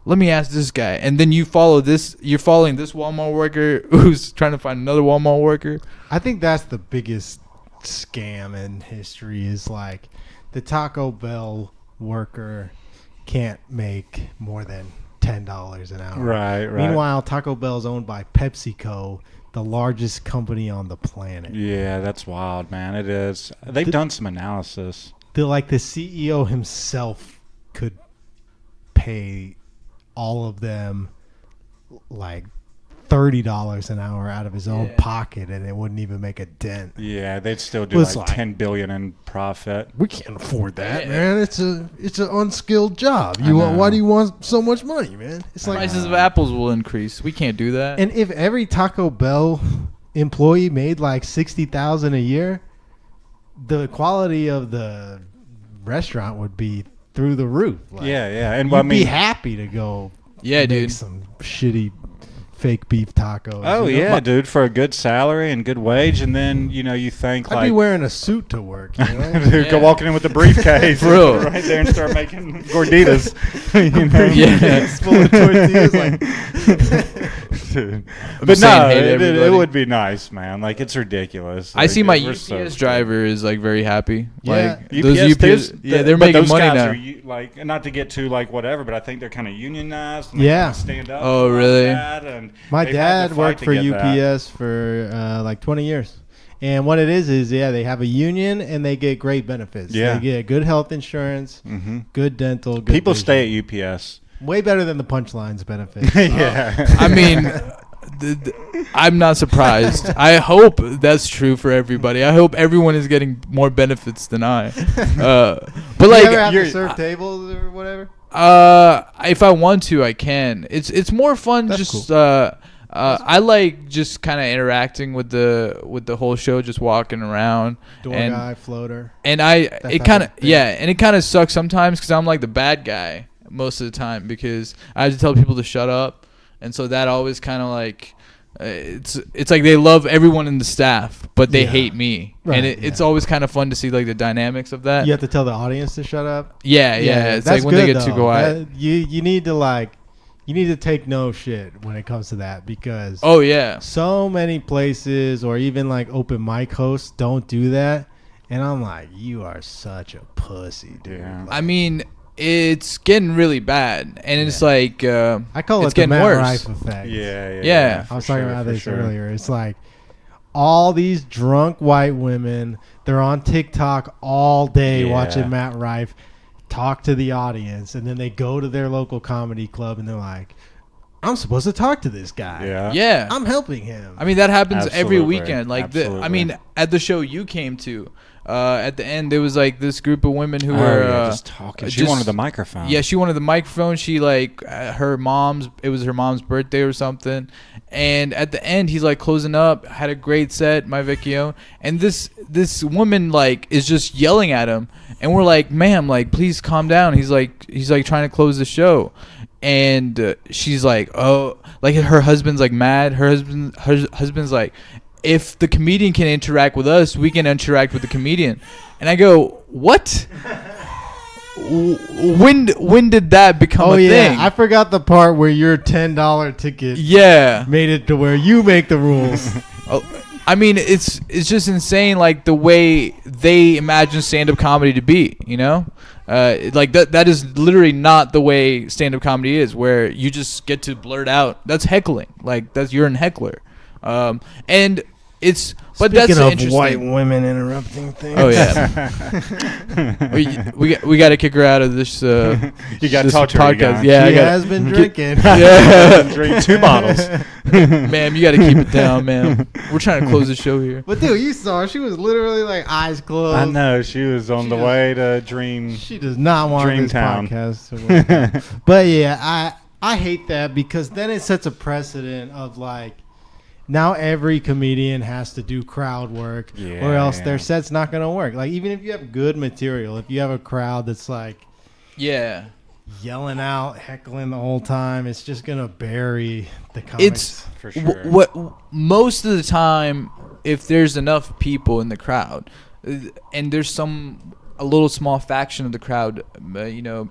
let me ask this guy, and then you follow this. You're following this Walmart worker who's trying to find another Walmart worker. I think that's the biggest scam in history. Is like the Taco Bell worker can't make more than $10 an hour. Right. Meanwhile, Taco Bell is owned by PepsiCo, the largest company on the planet. Yeah, that's wild, man. It is. They've done some analysis. The CEO himself could pay all of them like $30 an hour out of his own pocket, and it wouldn't even make a dent. Yeah, they'd still do like $10 billion in profit. We can't afford that, man. It's an unskilled job. Why do you want so much money, man? It's like Prices of apples will increase. We can't do that. And if every Taco Bell employee made like $60,000 a year, the quality of the restaurant would be through the roof. Like, Yeah, and you'd be happy to go. Yeah, make dude. some shitty fake beef tacos. Oh you know? yeah, dude, for a good salary and good wage, and then you think I'd be wearing a suit to work. You know? Dude, go walking in with a briefcase, For real. right there, and start making gorditas. You know? Yeah. Full of tortillas, like Dude. I'm But saying no, hey to it everybody. would be nice, man. Like, it's ridiculous. I see my We're UPS so driver is like very happy. Yeah. Like those UPS, they're but making those money guys now. Are, like, not to get too like whatever, but I think they're kind of unionized. And Yeah. they stand up. Oh, and all really? that, and my they've had dad to fight worked to for get that. UPS for like 20 years. And what it is they have a union and they get great benefits. Yeah. They get good health insurance, good dental. Good People vision. stay at UPS. Way better than the Punchlines benefits. Yeah. I mean, I'm not surprised. I hope that's true for everybody. I hope everyone is getting more benefits than I. But like, you ever have you're- to serve tables or whatever? if I want to, I can. It's more fun. That's just cool. I like just kind of interacting with the whole show, just walking around. Door and, guy, floater. And type it kind of of thing. and it kind of sucks sometimes because I'm like the bad guy most of the time because I have to tell people to shut up, and so that always kind of like. It's like they love everyone in the staff, but they hate me, Right, and it's always kind of fun to see like the dynamics of that. You have to tell the audience to shut up. Yeah. It's that's like when they good, get too though. quiet. You need to take no shit when it comes to that because Oh yeah, so many places or even like open mic hosts don't do that, and I'm like, you are such a pussy, dude. Yeah. Like, I mean, it's getting really bad, and it's like I call it's it the getting Matt worse. Rife effect. Yeah. I was talking about this earlier. It's like all these drunk white women, they're on TikTok all day watching Matt Rife talk to the audience, and then they go to their local comedy club and they're like, I'm supposed to talk to this guy. Yeah. I'm helping him. I mean, that happens every Absolutely. weekend. Like, Absolutely. I mean, at the show you came to, at the end, there was like this group of women who Oh, were yeah, just talking. She just- wanted the microphone. Yeah, she wanted the microphone. She like it was her mom's birthday or something. And at the end, he's like closing up, had a great set, my Vecchio. And this woman like is just yelling at him, and we're like, "Ma'am, like please calm down." He's like trying to close the show, and she's like, "Oh," like her husband's like mad. Her husband's like, "If the comedian can interact with us, we can interact with the comedian." And I go, "What? When did that become a thing?" I forgot the part where your $10 ticket Yeah. made it to where you make the rules. I mean, it's just insane, like the way they imagine stand-up comedy to be. You know, like that is literally not the way stand-up comedy is, where you just get to blurt out. That's heckling. Like you're an heckler, and it's. But Speaking that's of interesting. white women interrupting things. Oh yeah, we got to kick her out of this. You got to this talk to her again. Yeah, She I gotta- has been drinking. Yeah, Drink 2 bottles. ma'am, you got to keep it down, ma'am. We're trying to close the show here. But dude, you saw her. She was literally like eyes closed. I know. She was on She the just- way to Dream. She does not want this Dreamtown. podcast to work. But yeah, I hate that because then it sets a precedent of like now every comedian has to do crowd work or else their set's not going to work. Like even if you have good material, if you have a crowd that's like Yeah. yelling out, heckling the whole time, it's just going to bury the comics. It's For sure. what most of the time, if there's enough people in the crowd, and there's a little small faction of the crowd,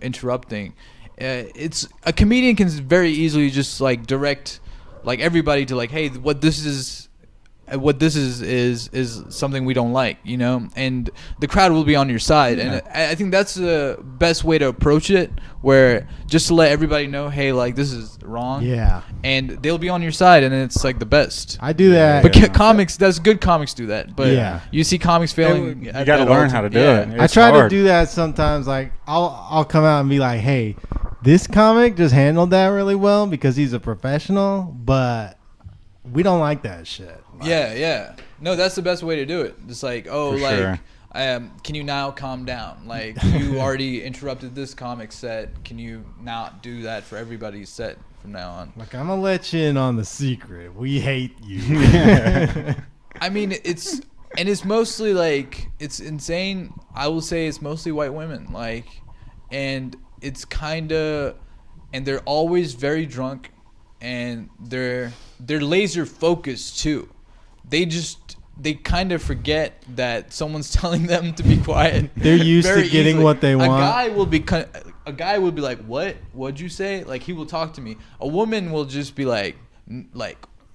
interrupting, it's a comedian can very easily just like direct like everybody to like, hey, what this is something we don't like, you know, and the crowd will be on your side. And I think that's the best way to approach it, where just to let everybody know, hey, like this is wrong. Yeah. And they'll be on your side, and it's like the best. I do that. But comics, that's good comics do that. But yeah. You see comics failing. You got to learn how to do it. I try hard. to do that sometimes. Like I'll come out and be like, hey, this comic just handled that really well because he's a professional, but we don't like that shit. Like, yeah. No, that's the best way to do it. It's like, oh, For like, sure. Can you now calm down? Like, you already interrupted this comic set. Can you not do that for everybody's set from now on? Like, I'm gonna let you in on the secret. We hate you. I mean, it's mostly like, it's insane. I will say it's mostly white women. Like, and it's kind of, and they're always very drunk, and they're laser focused too. They kind of forget that someone's telling them to be quiet. They're used to Very getting easily. what they want. A guy will be like, what'd you say? Like, he will talk to me. A woman will just be like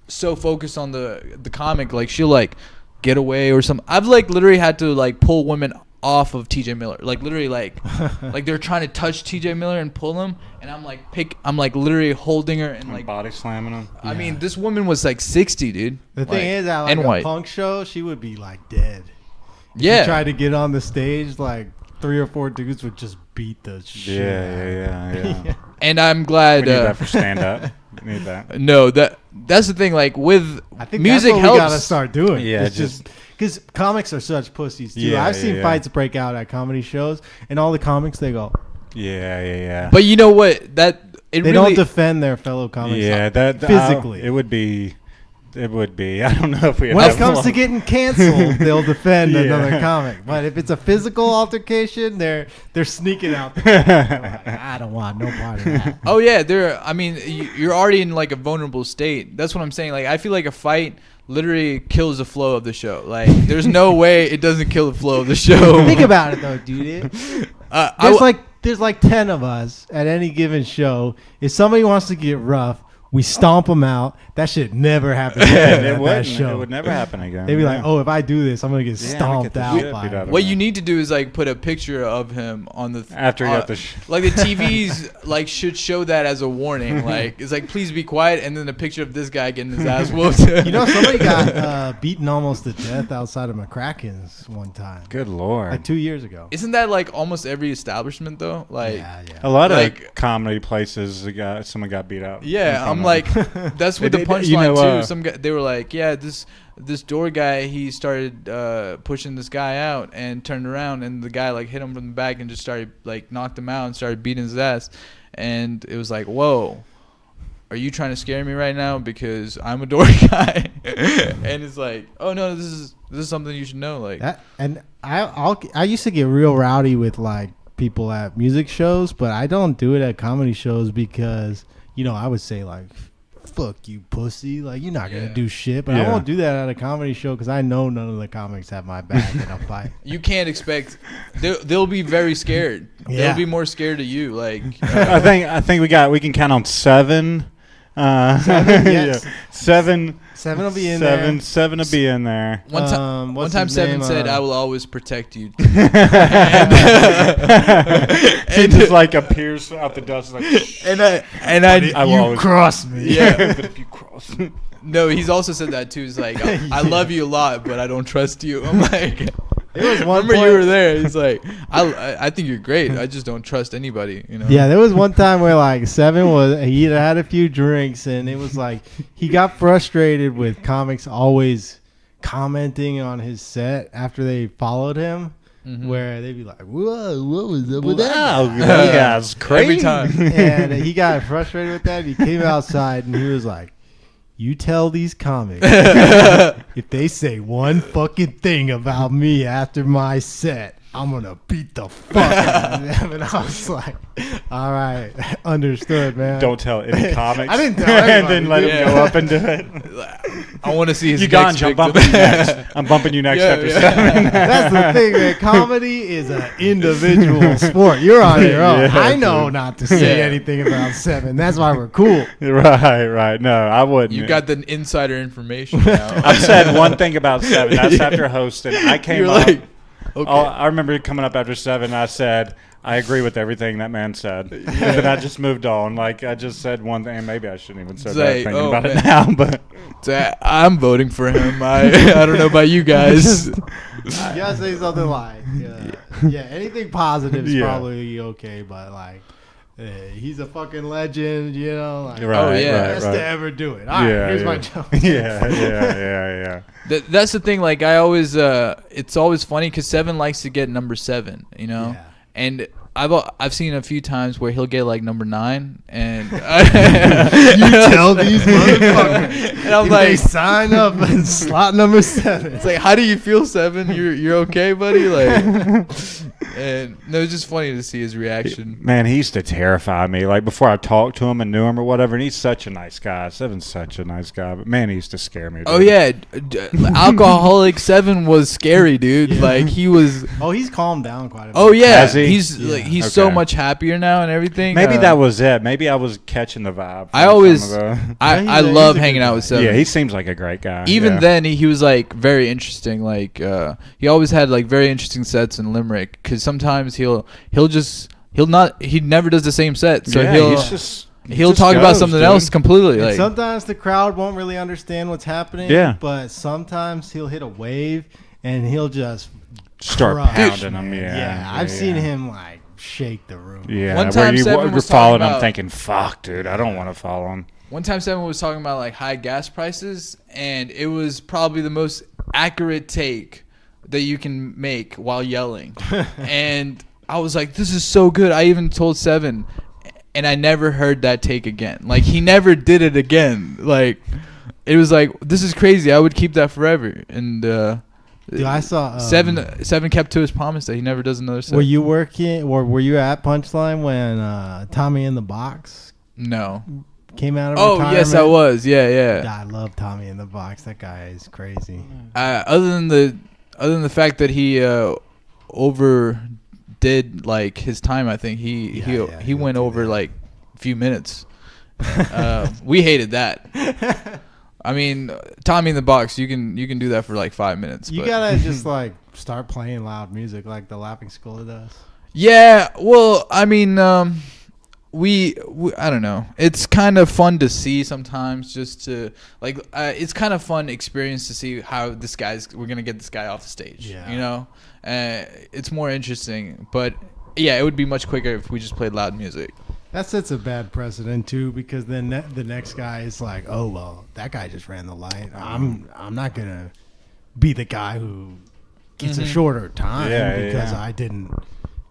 so focused on the comic, like she'll like get away or something. I've like literally had to like pull women off of TJ Miller, like literally like they're trying to touch TJ Miller and pull him, and I'm like literally holding her and like body slamming him. I mean, this woman was like 60, dude. The thing is, at like and a white. punk show, she would be like dead. If Yeah. you tried to get on the stage, like 3 or 4 dudes would just beat the shit. Yeah. And I'm glad. We need that for stand up. We need that. No, that's the thing. Like with I think music that's what helps. we gotta start doing. Yeah, it's just because comics are such pussies too. Yeah, I've seen yeah. fights break out at comedy shows, and all the comics they go, Yeah. But you know what? They they don't defend their fellow comics. Yeah, that physically. it would be. I don't know if we. When it comes to getting canceled, they'll defend Yeah. another comic. But if it's a physical altercation, they're sneaking out. Like, I don't want no part of that. Oh yeah, I mean, you're already in like a vulnerable state. That's what I'm saying. Like, I feel like a fight literally kills the flow of the show. Like, there's no way it doesn't kill the flow of the show. Think about it though, dude. There's like 10 of us at any given show. If somebody wants to get rough, we stomp them out. That shit never happens again at that show. It would never happen again. They'd be like, oh, if I do this, I'm going to get Yeah, stomped get the out shit by beat out him. of What you need to do is like put a picture of him on the After you got the like the TVs like should show that as a warning. Like, it's like, please be quiet, and then a picture of this guy getting his ass whooped. You know, somebody got beaten almost to death outside of McCracken's one time. Good Lord. Like 2 years ago. Isn't that like almost every establishment though? Like, Yeah. A lot Like- of comedy places, someone got beat up. yeah, in I'm front of like, them. that's what They- the you punchline know, too. Some guy, they were like, yeah, this door guy, he started pushing this guy out and turned around, and the guy like hit him from the back and just started like knocked him out and started beating his ass, and it was like, whoa, are you trying to scare me right now because I'm a door guy? And it's like, oh no, this is something you should know. Like That, and I used to get real rowdy with like people at music shows, but I don't do it at comedy shows because, you know, I would say like, fuck you, pussy. Like, you're not going to do shit. But I Yeah. won't do that at a comedy show because I know none of the comics have my back in a fight. you can't expect they'll be very scared. Yeah. They'll be more scared of you. Like I think we can count on 7. 7? Yes. Yeah. 7. 7 will be in there. 7 will be in there. one time What's one time his Seven name? said, I will always protect you. He just like appears out the dust like. I will You always- cross me. Yeah. But if you cross. No, he's also said that too. He's like, I love you a lot, but I don't trust you. I'm like, There was one remember point- you were there. He's like, I think you're great. I just don't trust anybody. You know? Yeah, there was one time where like he had a few drinks and it was like he got frustrated with comics always commenting on his set after they followed him, where they'd be like, "Whoa, what was up with Wow, that?" that guy's crazy. Every time. And he got frustrated with that. He came outside and he was like, "You tell these comics if they say one fucking thing about me after my set, I'm gonna beat the fuck out of them. And I was like, all right, understood, man. Don't tell any comics. I didn't tell and anybody, then let dude. him go up and do it. I want to see his Yugansh, next I'm victim. bumping you next. I'm bumping you next Yeah, after yeah. 7. That's the thing, man. Comedy is an individual sport. You're on your own. Yeah, I know dude. not to say Yeah. anything about 7. That's why we're cool. Right. No, I wouldn't. You got the insider information now. I've said one thing about 7. That's after hosting. I came You're up. like, okay. I remember coming up after 7. I said, I agree with everything that man said. And then I just moved on. Like, I just said one thing. And maybe I shouldn't even say that Say, thinking oh, about it man. now. But I'm voting for him. I don't know about you guys. You gotta say something like, yeah, anything positive is Yeah. probably okay, but like, he's a fucking legend, you know? Like, Right, yeah. best to ever do it. All right, Yeah, here's my yeah. joke. yeah. That's the thing. Like, I always, it's always funny because 7 likes to get number 7, you know? Yeah. And I've seen a few times where he'll get like number 9, and You tell these motherfuckers. And I'm if like, they sign up in slot number 7. it's like, how do you feel, 7? You're okay, buddy? Like, and no, it's just funny to see his reaction. Man, he used to terrify me. Like, before I talked to him and knew him or whatever, and he's such a nice guy. 7's such a nice guy. But, man, he used to scare me. Oh dude. yeah, alcoholic 7 was scary, dude. Yeah. Like, he was. Oh, he's calmed down quite a bit. Oh yeah, Has he? he's Yeah. like he's so Okay. much happier now and everything. Maybe that was it. Maybe I was catching the vibe. I from always, some of the- I he's love a hanging good out guy. with 7. yeah, he seems like a great guy. Even yeah. then, he was like very interesting. Like he always had like very interesting sets in Limerick. Because sometimes he never does the same set. So yeah, he'll he'll just talk about goes, something dude. else completely. And Like sometimes the crowd won't really understand what's happening. Yeah. But sometimes he'll hit a wave and he'll just Start crush, pounding man. him. Yeah, I've seen him like shake the room. Yeah, One where time you Seven were was following talking him about- thinking, "Fuck, dude, I don't want to follow him." one time, 7 was talking about like high gas prices, and it was probably the most accurate take that you can make while yelling. And I was like, this is so good. I even told 7, and I never heard that take again. Like, he never did it again. Like, it was like, this is crazy. I would keep that forever. And Dude, I saw 7 kept to his promise that he never does another set. Were you working or were you at Punchline when Tommy in the Box No. came out of Oh, retirement? yes, I was. Yeah. God, I love Tommy in the Box. That guy is crazy. Other than the fact that he overdid like his time, I think he Yeah, he went do over that. like a few minutes. We hated that. I mean, Tommy in the Box, you can do that for like 5 minutes. You but- gotta just like start playing loud music like the Laughing Skull does. Yeah, well, I mean, we I don't know. It's kind of fun to see sometimes, just to like. It's kind of fun experience to see how we're gonna get this guy off the stage. Yeah. You know, it's more interesting. But yeah, it would be much quicker if we just played loud music. That sets a bad precedent too, because then the next guy is like, oh well, that guy just ran the light. I'm not gonna be the guy who gets a shorter time because I didn't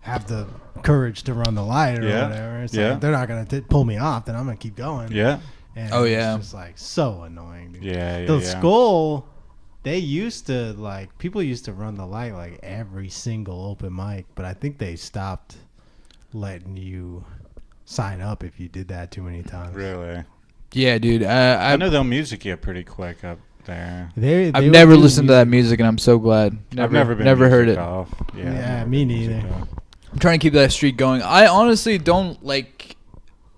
have the courage to run the light or Yeah. whatever. It's Yeah. like, they're not gonna pull me off, then I'm gonna keep going. Yeah, And Oh, yeah. it's just like so annoying. Dude. yeah. The Skull, they used to like people used to run the light like every single open mic, but I think they stopped letting you sign up if you did that too many times. Really? Yeah, dude. I know they'll music you pretty quick up there. I've never listened to that music, and I'm so glad. I've never been heard music it. off. Yeah, Yeah, I've never me been music neither. off. I'm trying to keep that streak going. I honestly don't like.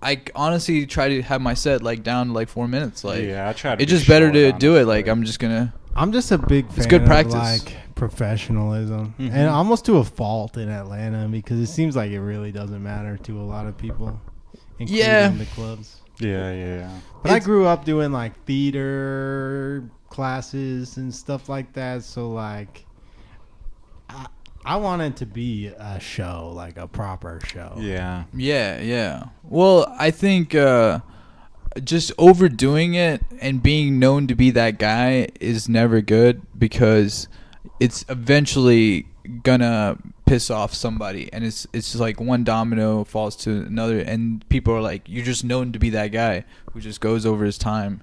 I honestly try to have my set like down to like 4 minutes. Like, Yeah, I try to it's be just better to short, do it. honestly. Like, I'm just gonna. I'm just a big fan good of practice. like professionalism, Mhm. and almost to a fault in Atlanta because it seems like it really doesn't matter to a lot of people, including Yeah. the clubs. Yeah. But I grew up doing like theater classes and stuff like that, so like I wanted to be a show, like a proper show. Yeah. Yeah. Well, I think just overdoing it and being known to be that guy is never good, because it's eventually gonna piss off somebody, and it's just like one domino falls to another, and people are like, you're just known to be that guy who just goes over his time.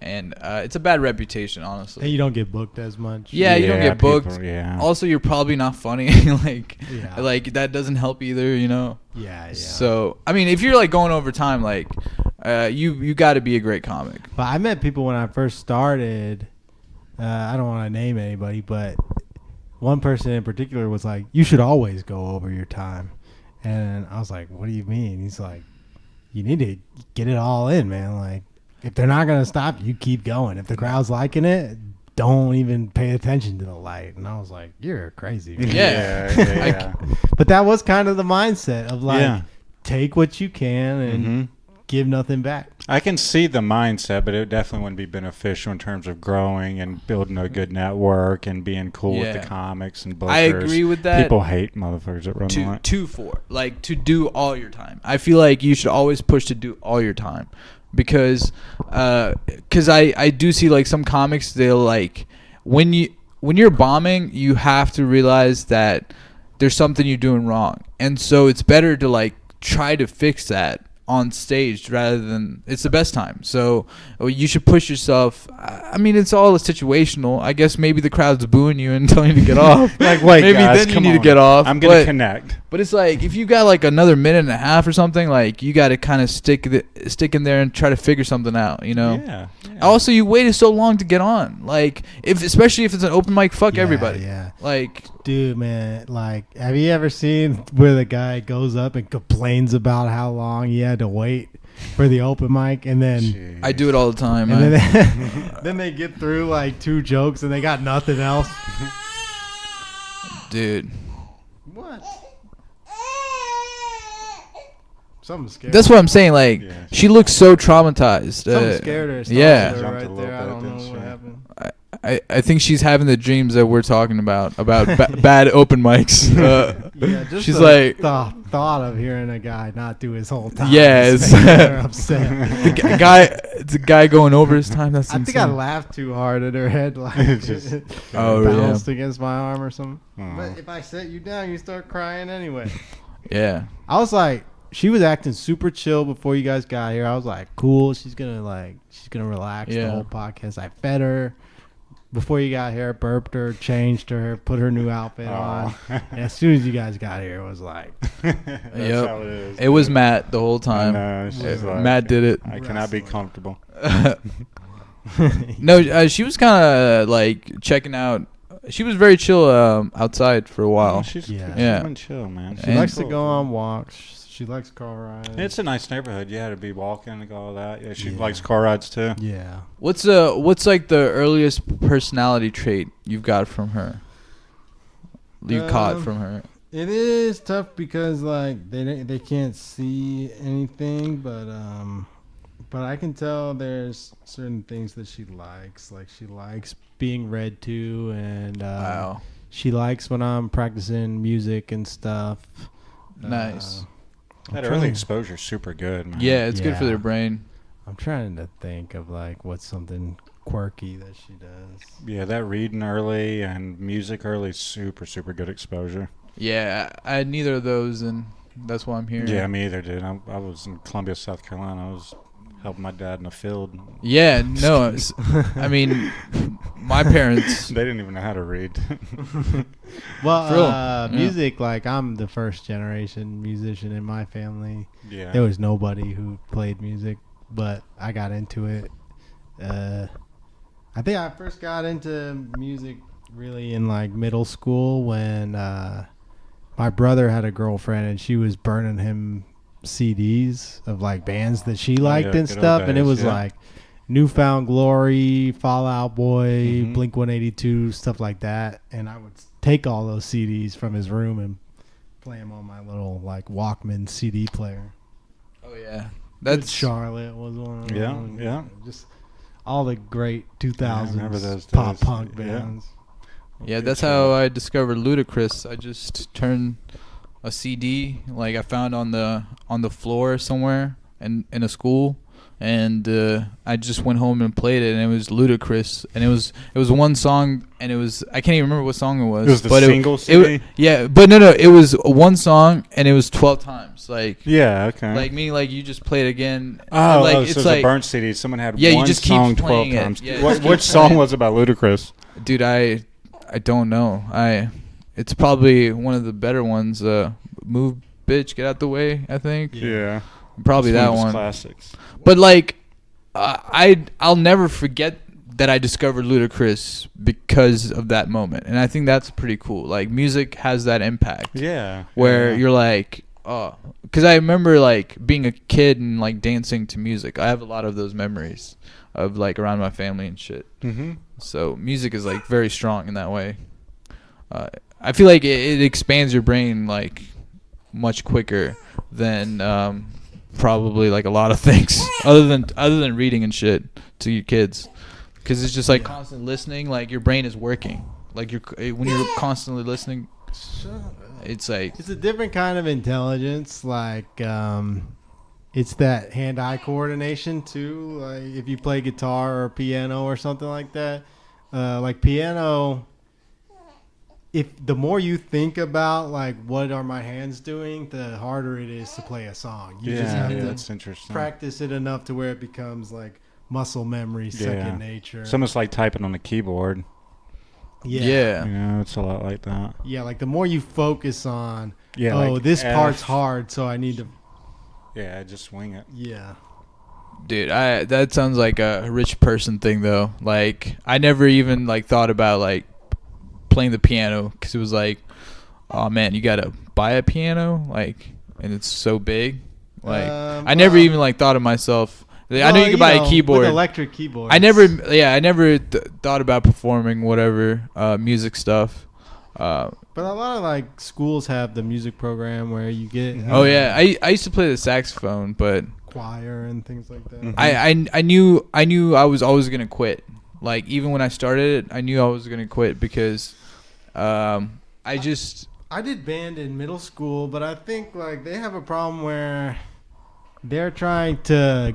and it's a bad reputation, honestly. And you don't get booked as much. Yeah, you don't get booked. people- yeah. Also, you're probably not funny. Yeah. Like that doesn't help either, Yeah. So, I mean, if you're like going over time, like you got to be a great comic. But I met people when I first started. I don't want to name anybody, but one person in particular was like, "You should always go over your time." And I was like, "What do you mean?" He's like, "You need to get it all in, man. Like, if they're not gonna stop, you keep going. If the crowd's liking it, don't even pay attention to the light." And I was like, "You're crazy." Man. Yeah. But that was kind of the mindset of like, Yeah. take what you can and Mhm. give nothing back. I can see the mindset, but it definitely wouldn't be beneficial in terms of growing and building a good network and being cool with Yeah. the comics and bookers. I agree with that. People hate motherfuckers that run the line. Like to do all your time. I feel like you should always push to do all your time, because I do see like some comics, they'll like when you're bombing, you have to realize that there's something you're doing wrong, and so it's better to like try to fix that on stage rather than it's the best time. So you should push yourself. I mean, it's all situational. I guess maybe the crowd's booing you and telling you to get off. Like, wait, maybe guys, then you come need on. to get off. I'm gonna connect. But it's like if you got like another minute and a half or something, like you got to kind of stick in there and try to figure something out. Yeah. Also, you waited so long to get on. Like especially if it's an open mic, fuck Yeah, everybody. yeah. Like Dude, man, like, have you ever seen where the guy goes up and complains about how long he had to wait for the open mic, and then I do it all the time. and then then they get through like 2 jokes and they got nothing else? Dude. What? Something scared. That's what I'm saying. Like Yeah. she looks so traumatized. Something scared her. Yeah. Her Jumped a right little there. I bit, don't know didn't what she? happened. I think she's having the dreams that we're talking about bad open mics. Yeah, just she's the like, thought of hearing a guy not do his whole time. Yeah, is it's- making her upset. the guy going over his time. That's I think I insane. laughed too hard at her head, like Just- Oh, yeah. bounced against my arm or something. Oh. But if I set you down, you start crying anyway. Yeah. I was like, she was acting super chill before you guys got here. I was like, cool. She's gonna relax the Yeah. whole podcast. I fed her before you got here, burped her, changed her, put her new outfit on. And as soon as you guys got here, it was like, That's Yep. how it is. It was dude. Matt the whole I time. know, she's like, Matt did it. I cannot be Wrestling. comfortable. No, she was kind of like checking out. She was very chill outside for a while. She's Yeah. Yeah. been chill, man. she And- likes to go on walks. She likes car rides. It's a nice neighborhood. You had to be walking and all that. Yeah, she Yeah. likes car rides too. yeah. What's like the earliest personality trait you've got from her? You caught from her. It is tough because like they can't see anything, but I can tell there's certain things that she likes. Like she likes being read to, and Wow. she likes when I'm practicing music and stuff. Nice. That I'm early trying- exposure is super good, man. Yeah, it's good for Yeah. their brain. I'm trying to think of like what's something quirky that she does. Yeah, that reading early and music early is super, super good exposure. Yeah, I had neither of those, and that's why I'm here. Yeah, me either, dude. I was in Columbia, South Carolina. I was helping my dad in the field. Yeah, no, I mean, my parents. They didn't even know how to read. Well, For real. Yeah. music, like I'm the first generation musician in my family. Yeah. There was nobody who played music, but I got into it. I think I first got into music really in like middle school when my brother had a girlfriend and she was burning him CDs of like bands that she liked yeah, and good old stuff, and it days, was yeah. like Newfound Glory, Fall Out Boy, Mhm. Blink 182, stuff like that. And I would take all those CDs from his room and play them on my little like Walkman CD player. Oh yeah, Good that's Charlotte was one of them. Yeah, yeah. Just all the great 2000s remember those pop days. punk Yeah. bands. Yeah, that's how I discovered Ludacris. I just turned a CD like I found on the floor somewhere in a school, and I just went home and played it, and it was ludicrous, and it was one song, and it was I can't even remember what song it was. It was the but single CD? Yeah, but no, it was one song, and it was 12 times. Like yeah, okay. like meaning like you just play it again. Oh, and like, so it's a burnt CD. Someone had Yeah, you one just keep song 12 playing it. times. Yeah, just keep Which song playing. was about Ludacris? Dude, I don't know. It's probably one of the better ones. Move, bitch, get out the way. I think. Yeah. Probably It's that of his one. Classics. But like, I'll never forget that I discovered Ludacris because of that moment, and I think that's pretty cool. Like, music has that impact. Yeah. Where yeah. you're like, oh, because I remember like being a kid and like dancing to music. I have a lot of those memories of like around my family and shit. Mm-hmm. So music is like very strong in that way. I feel like it expands your brain like much quicker than probably like a lot of things other than reading and shit to your kids, because it's just like constant listening. Like your brain is working. Like when you're constantly listening, it's like It's a different kind of intelligence. Like, it's that hand-eye coordination too. Like if you play guitar or piano or something like that. Like piano, if the more you think about like what are my hands doing, the harder it is to play a song. You just have to that's interesting. practice it enough to where it becomes like muscle memory, second nature. It's almost like typing on the keyboard. yeah. You know, it's a lot like that. Yeah, like the more you focus on, Yeah. oh, like this F. part's hard, so I need to. Yeah, just wing it. Yeah. Dude, that sounds like a rich person thing though. Like I never even like thought about like playing the piano, because it was like, oh man, you gotta buy a piano, like, and it's so big. Like I never even like thought of myself. I know you can buy a keyboard, with electric keyboard. I never thought about performing whatever music stuff. But a lot of like schools have the music program where you get. Oh yeah, I used to play the saxophone, but choir and things like that. Mhm. I knew I was always gonna quit. Like even when I started it, I knew I was gonna quit because I did band in middle school, but I think like they have a problem where they're trying to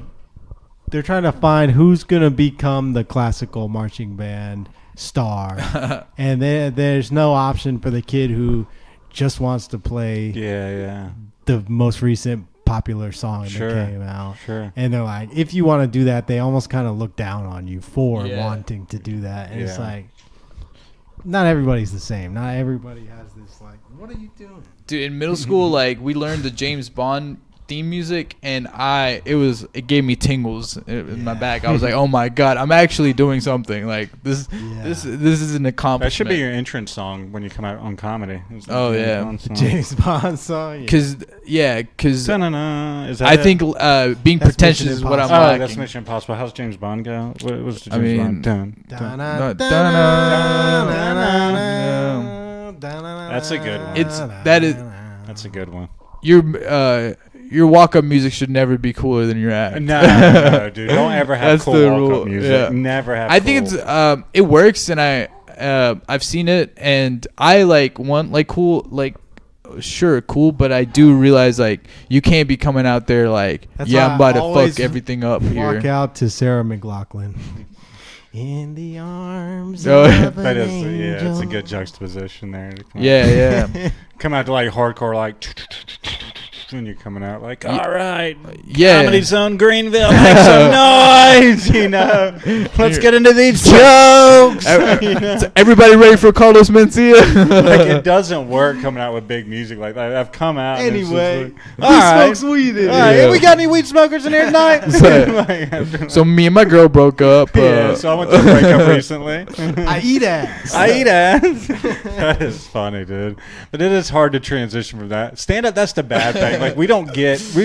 find who's gonna become the classical marching band star, and there's no option for the kid who just wants to play Yeah. the most recent popular song Sure. that came out. Sure. And they're like, if you want to do that, they almost kind of look down on you for Yeah. wanting to do that. And it's Yeah. like, not everybody's the same. Not everybody has this like, what are you doing? Dude, in middle school, like we learned the James Bond theme music, and it gave me tingles in my back. I was like, oh my god, I'm actually doing something. Like this is an accomplishment. That should be your entrance song when you come out on comedy. It's the Oh, James yeah. Bond song. James Bond song. Because Da-na-na. Is that I it? think being That's pretentious Mission is what I'm Impossible. Oh, lacking. that's Mission Impossible. How's James Bond go? What was the I James mean- Bond? Dun. No, That's a good one. That's a good one. Your walk-up music should never be cooler than your act. No, dude. Don't ever have That's cool the walk-up rule, music. yeah. Never have I think cool. it works, and I've seen it, and I want like cool, like sure cool, but I do realize like you can't be coming out there like That's yeah why I'm about I to always fuck everything up Walk here. out to Sarah McLachlan. In the arms Oh, of That an is, angel. it's a good juxtaposition there. to come out. Yeah. Come out to like hardcore, like when you're coming out, like all right, Yeah. Comedy Zone Greenville, make some noise, you know. Let's get into these jokes. So everybody ready for Carlos Mencia? Like it doesn't work coming out with big music like that. I've come out and it's just Anyway, like, who all right. smokes weed in All right, here? we got any weed smokers in here tonight? So me and my girl broke up. Yeah, so I went to a breakup recently. I eat ass. I eat ass. That is funny, dude. But it is hard to transition from that. Stand up, that's the bad thing. Like, we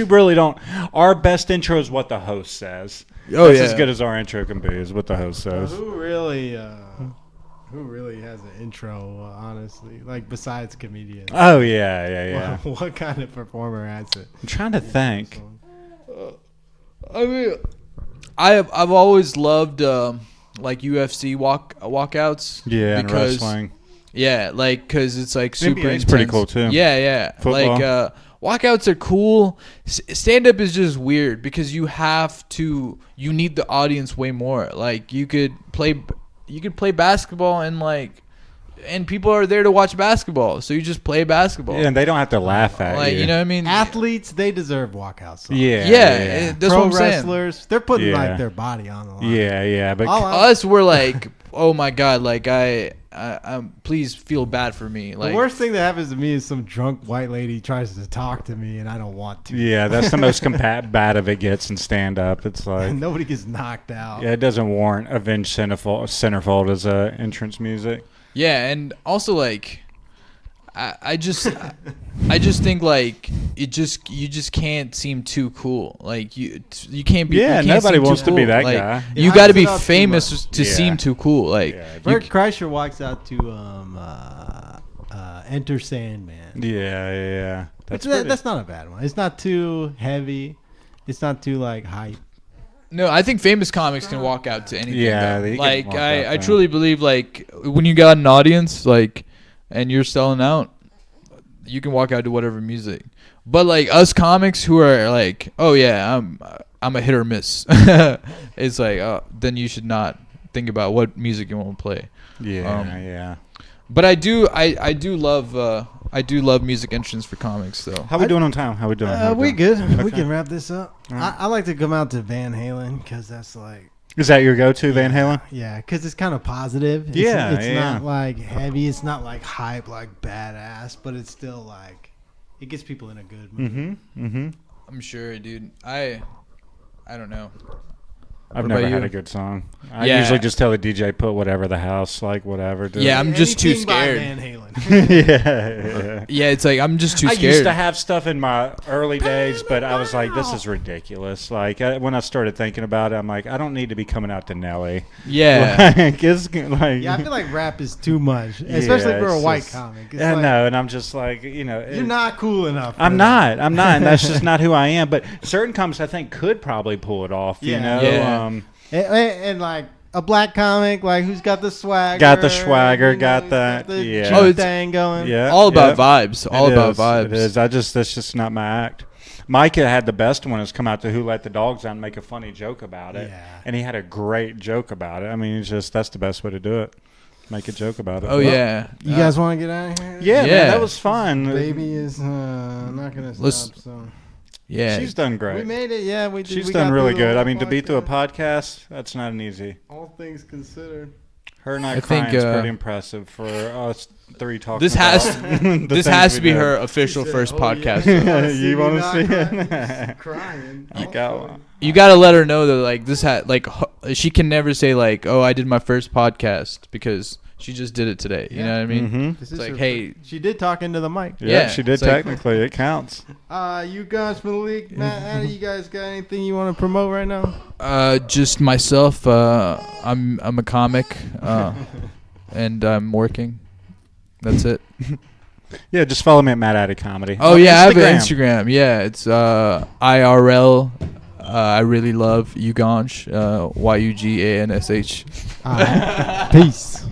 really don't. Our best intro is what the host says. Oh, That's yeah. as good as our intro can be, is what the host says. Who really has an intro, honestly? Like, besides comedians. Oh, yeah. What kind of performer has it? I'm trying to think. I mean, I've always loved like UFC walkouts. Yeah, and because wrestling. Yeah, like because it's like super. NBA's pretty intense. cool, too. Yeah. Football. Like walkouts are cool. Stand up is just weird because you need the audience way more. Like you could play basketball and people are there to watch basketball, so you just play basketball. Yeah, and they don't have to laugh at you. You know what I mean? Athletes, they deserve walkouts. Yeah. That's Pro what I'm saying. wrestlers, they're putting like their body on the line. Yeah, but Us, we're like, oh my god, like I please feel bad for me. Like the worst thing that happens to me is some drunk white lady tries to talk to me and I don't want to. yeah, that's the most bad of it gets in stand up. It's like nobody gets knocked out. yeah, it doesn't warrant Avenged Centerfold as entrance music. Yeah, and also like I just think like you just can't seem too cool. Like you can't be. Yeah, you can't nobody seem too wants to cool. be that like, guy. You It got to hypes be it up too famous much. to seem too cool. Like Bert Kreischer walks out to Enter Sandman. Yeah. That's not a bad one. It's not too heavy. It's not too like hype. no, I think famous comics can walk out to anything. Yeah, though. they can like walk out I there. truly believe like when you got an audience like and you're selling out, you can walk out to whatever music. But like us comics who are like, oh yeah, I'm a hit or miss. It's like, then you should not think about what music you want to play. Yeah. But I do love music entrance for comics though. How we doing on time? How we doing? How We doing? good. We Okay. can wrap this up. All right. I like to come out to Van Halen because that's like, Is that your go-to, Van Halen? yeah, because it's kind of positive. It's not like heavy. It's not like hype, like badass, but it's still like, it gets people in a good mood. I'm sure, dude. I don't know. I've What never about had you? a good song. I Yeah. usually just tell the DJ put whatever the house like whatever. Do Yeah, it. I'm just too Anything by scared. Van Halen. yeah. Yeah, it's like I'm just too I scared. used to have stuff in my early days, but I was like, this is ridiculous. Like when I started thinking about it, I'm like, I don't need to be coming out to Nelly. Yeah. Like, it's like Yeah, I feel like rap is too much, especially for a it's white just- comic. It's I like, know, and I'm just like, you know, you're not cool enough. for I'm that. not, and that's just not who I am. But certain comics, I think, could probably pull it off. You Yeah. know, Yeah. And like a black comic, like who's got the swagger, Got the swagger, got who's that, the yeah. Oh, it's- thing going. yeah, All about yeah. vibes. All It about is, vibes. It is. That's just not my act. Micah had the best one. Is come out to Who Let the Dogs Out and make a funny joke about it. Yeah. And he had a great joke about it. I mean, it's just that's the best way to do it. Make a joke about it. Oh yeah. You guys want to get out of here? Yeah, Yeah. man, that was fun. Baby is not gonna stop. Let's- So Yeah. She's done we great. made it. Yeah, we did. She's we done got really through the good. I whole mean, to be through a podcast. podcast, that's not an easy. All things considered. Her not I crying think, is pretty impressive for us three talking. This has about the this things has to we be did. her official She said, first "Oh, yeah, podcast. You wanna not see crying? it? She's crying. You got one. You gotta let her know that like this had like she can never say like, oh, I did my first podcast because she just did it today. You know what I mean? Mhm. This It's is like, her hey, first- she did talk into the mic. Yeah, Yeah, she did it's like- technically. It counts. Yugansh Malik, Matt, Addy, you guys got anything you want to promote right now? just myself. I'm a comic, and I'm working. That's it. Yeah, just follow me at Matt Addy Comedy. Oh On yeah, I have an Instagram. Yeah, it's IRL. I really love Yugansh. YUGANSH. All right. Peace.